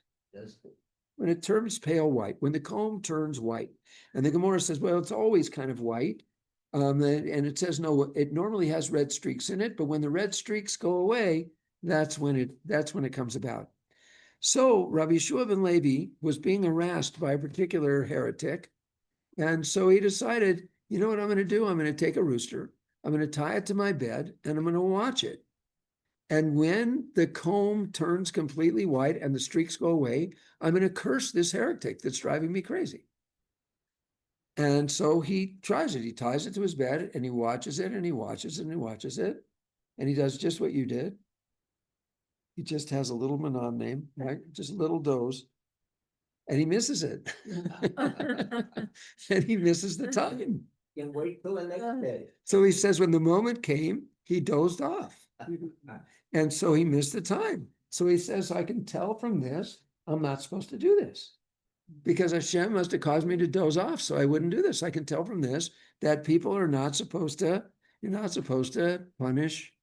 When it turns pale white, when the comb turns white. And the Gemara says, well, it's always kind of white. And it says, no, it normally has red streaks in it, but when the red streaks go away, that's when it comes about. So Rabbi Shua ben Levi was being harassed by a particular heretic. And so he decided, you know what I'm going to do? I'm going to take a rooster, I'm going to tie it to my bed, and I'm going to watch it. And when the comb turns completely white and the streaks go away, I'm going to curse this heretic that's driving me crazy. And so he tries it. He ties it to his bed and he watches it and he watches it and he watches it. And he does just what you did. He just has a little manon name, right? Just a little doze. And he misses it. And he misses the time. Can wait till the next day. So he says when the moment came, he dozed off. And so he missed the time. So he says, I can tell from this, I'm not supposed to do this. Because Hashem must have caused me to doze off, so I wouldn't do this. I can tell from this that people are not supposed to, you're not supposed to punish,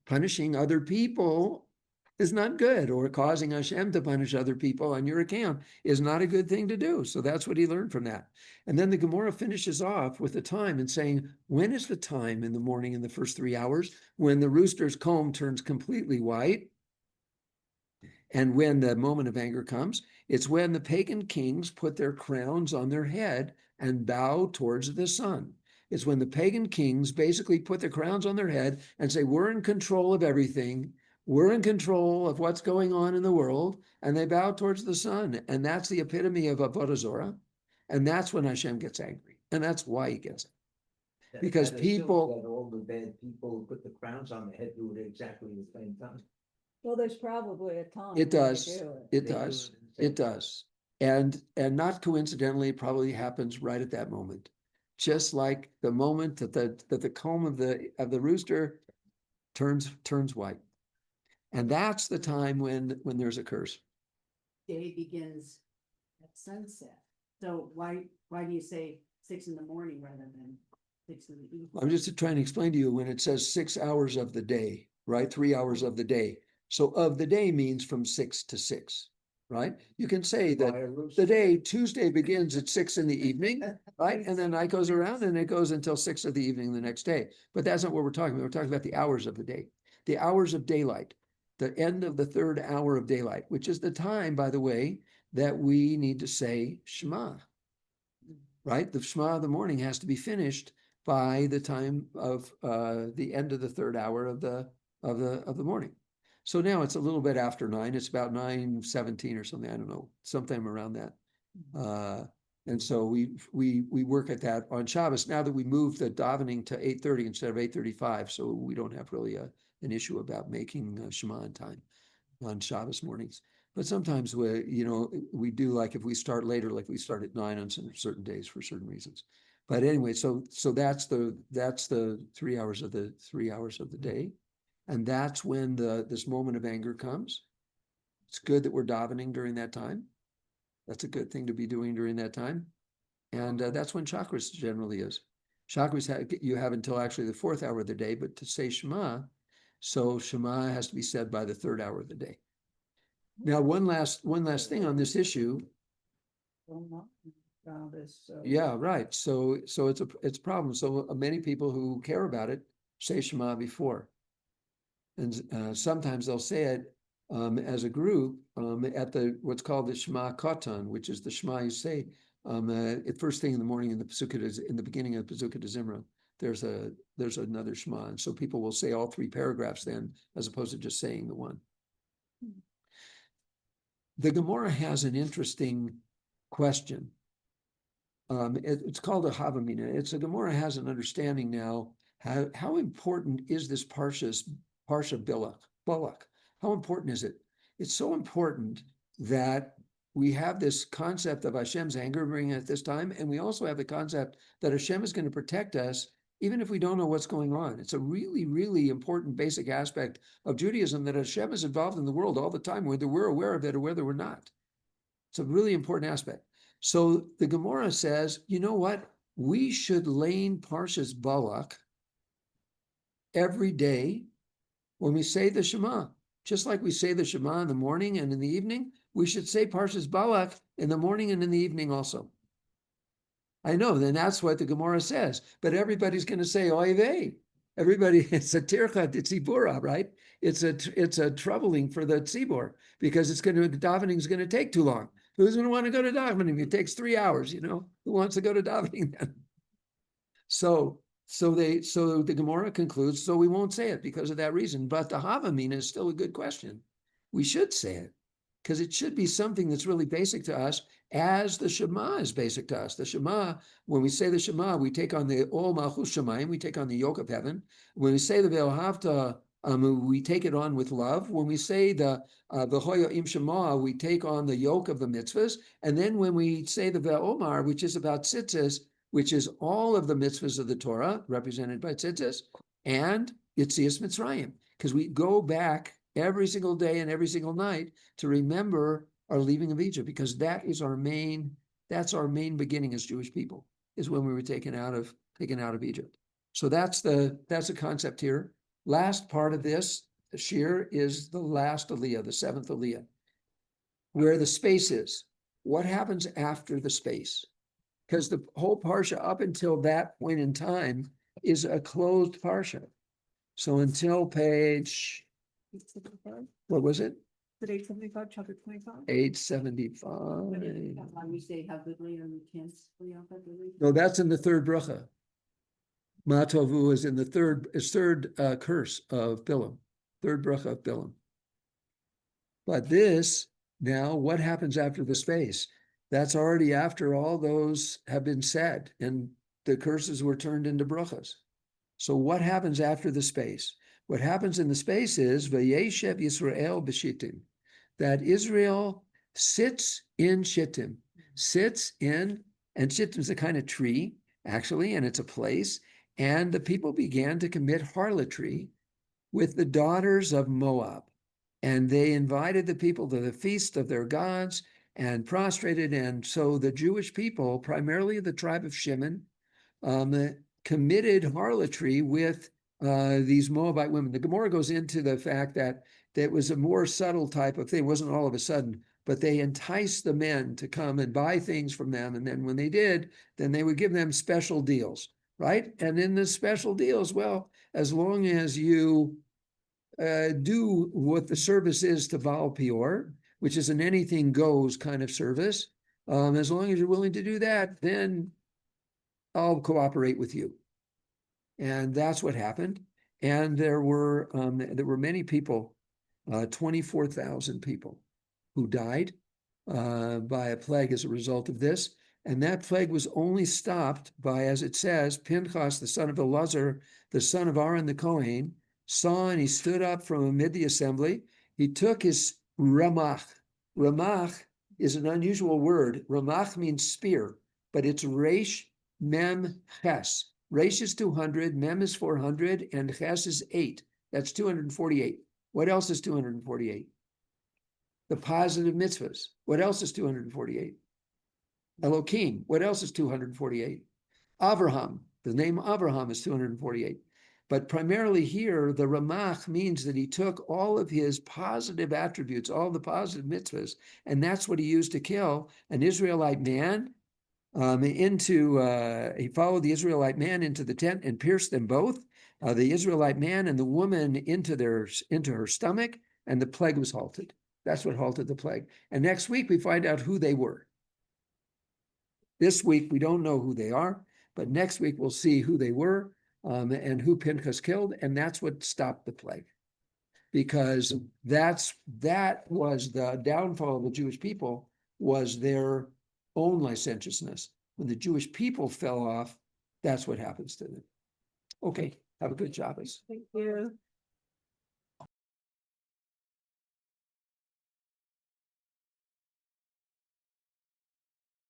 punishing other people is not good, or causing Hashem to punish other people on your account is not a good thing to do. So that's what he learned from that. And then the Gemara finishes off with the time and saying, when is the time in the morning in the first 3 hours when the rooster's comb turns completely white? And when the moment of anger comes, it's when the pagan kings put their crowns on their head and bow towards the sun. It's when the pagan kings basically put their crowns on their head and say, we're in control of everything. We're in control of what's going on in the world. And they bow towards the sun. And that's the epitome of Avodah Zarah. And that's when Hashem gets angry. And that's why he gets it. Because people, all the bad people who put the crowns on the head do it exactly the same time. Well, there's probably a time. it when they does, do it They do does, it it does. And not coincidentally, it probably happens right at that moment. Just like the moment that the comb of the rooster turns white. And that's the time when there's a curse. Day begins at sunset. So why do you say 6 in the morning rather than 6 in the evening? I'm just trying to explain to you when it says 6 hours of the day, right? 3 hours of the day. So of the day means from 6 to 6, right? You can say that the day Tuesday begins at 6 in the evening, right? And then night goes around and it goes until 6 of the evening the next day. But that's not what we're talking about. We're talking about the hours of the day, the hours of daylight, the end of the 3rd hour of daylight, which is the time, by the way, that we need to say Shema, right? The Shema of the morning has to be finished by the time of the end of the 3rd hour of the morning. So now it's a little bit after 9, it's about 9:17 or something, I don't know, sometime around that. And so we work at that on Shabbos, now that we moved the davening to 8:30 instead of 8:35, so we don't have really an issue about making Shema in time on Shabbos mornings. But sometimes we do, like if we start later, like we start at 9 on some certain days for certain reasons. But anyway, so that's the 3 hours of the day. And that's when this moment of anger comes. It's good that we're davening during that time. That's a good thing to be doing during that time. And that's when chakras generally is. Chakras you have until actually the 4th hour of the day, but to say Shema, so Shema has to be said by the 3rd hour of the day. Now, one last thing on this issue. Yeah, right. So it's a problem. So many people who care about it say Shema before. And sometimes they'll say it as a group at what's called the Shema Katan, which is the Shema you say at first thing in the morning in the beginning of Pesukah de Zimra. There's another Shema, and so people will say all 3 paragraphs then, as opposed to just saying the one. The Gemara has an interesting question. It's called a Havamina. The Gemara has an understanding now. How important is this Parsha Balak? How important is it? It's so important that we have this concept of Hashem's anger bringing at this time, and we also have the concept that Hashem is going to protect us even if we don't know what's going on. It's a really, really important basic aspect of Judaism, that Hashem is involved in the world all the time, whether we're aware of it or whether we're not. It's a really important aspect. So the Gemara says, you know what? We should lane Parshas Balak every day when we say the Shema. Just like we say the Shema in the morning and in the evening, we should say Parshas Balak in the morning and in the evening also. I know, then that's what the Gemara says, but everybody's going to say oy vey. Everybody, it's a tircha tzibura, right? It's a troubling for the tzibur, because davening is going to take too long. Who's going to want to go to davening? It takes 3 hours, who wants to go to davening then? So the Gemara concludes, so we won't say it because of that reason. But the Havamina is still a good question. We should say it, because it should be something that's really basic to us, as the Shema is basic to us. The Shema, when we say the Shema, we take on the Ol Malchus Shemayim, we take on the yoke of heaven. When we say the Ve'ohavta, we take it on with love. When we say the V'hoya im Shema, we take on the yoke of the mitzvahs. And then when we say the Ve'omar, which is about tzitzis, which is all of the mitzvahs of the Torah, represented by tzitzis, and Yetzias Mitzrayim, because we go back every single day and every single night to remember our leaving of Egypt, because that's our main beginning as Jewish people, is when we were taken out of Egypt. So that's the concept here. Last part of this shir is the last aliyah, the 7th aliyah, where the space is. What happens after the space? Because the whole parsha up until that point in time is a closed parsha. So until page, what was it? 875, chapter 25. 875. We say how goodly and intensely how goodly. No, that's in the 3rd bracha. Matovu is in the third curse of Bilam, 3rd bracha of Bilam. But this, now, what happens after the space? That's already after all those have been said, and the curses were turned into brachas. So what happens after the space? What happens in the space is Vayeshev Yisrael b'shittim, that Israel sits in shittim, and shittim is a kind of tree, actually, and it's a place. And the people began to commit harlotry with the daughters of Moab. And they invited the people to the feast of their gods and prostrated. And so the Jewish people, primarily the tribe of Shimon, committed harlotry with these Moabite women. The Gemara goes into the fact that it was a more subtle type of thing. It wasn't all of a sudden, but they enticed the men to come and buy things from them. And then when they did, then they would give them special deals, right? And in the special deals, well, as long as you do what the service is to Baal Peor, which is an anything goes kind of service, as long as you're willing to do that, then I'll cooperate with you. And that's what happened. And there were many people 24,000 people who died by a plague as a result of this. And that plague was only stopped by, as it says, Pinchas, the son of Elazar, the son of Aaron the Kohen, saw and he stood up from amid the assembly. He took his ramach. Ramach is an unusual word. Ramach means spear, but it's resh mem ches. Resh is 200, mem is 400, and ches is 8. That's 248. What else is 248? The positive mitzvahs. What else is 248? Elohim. What else is 248? Avraham. The name Avraham is 248. But primarily here, the Ramach means that he took all of his positive attributes, all the positive mitzvahs, and that's what he used to kill an Israelite man he followed the Israelite man into the tent and pierced them both, the Israelite man and the woman into her stomach, and the plague was halted. That's what halted the plague. And next week we find out who they were. This week we don't know who they are, but next week we'll see who they were and who Pinchas killed, and that's what stopped the plague. Because that was the downfall of the Jewish people, was their own licentiousness. When the Jewish people fell off, that's what happens to them. Okay, have a good Shabbos. Thank you.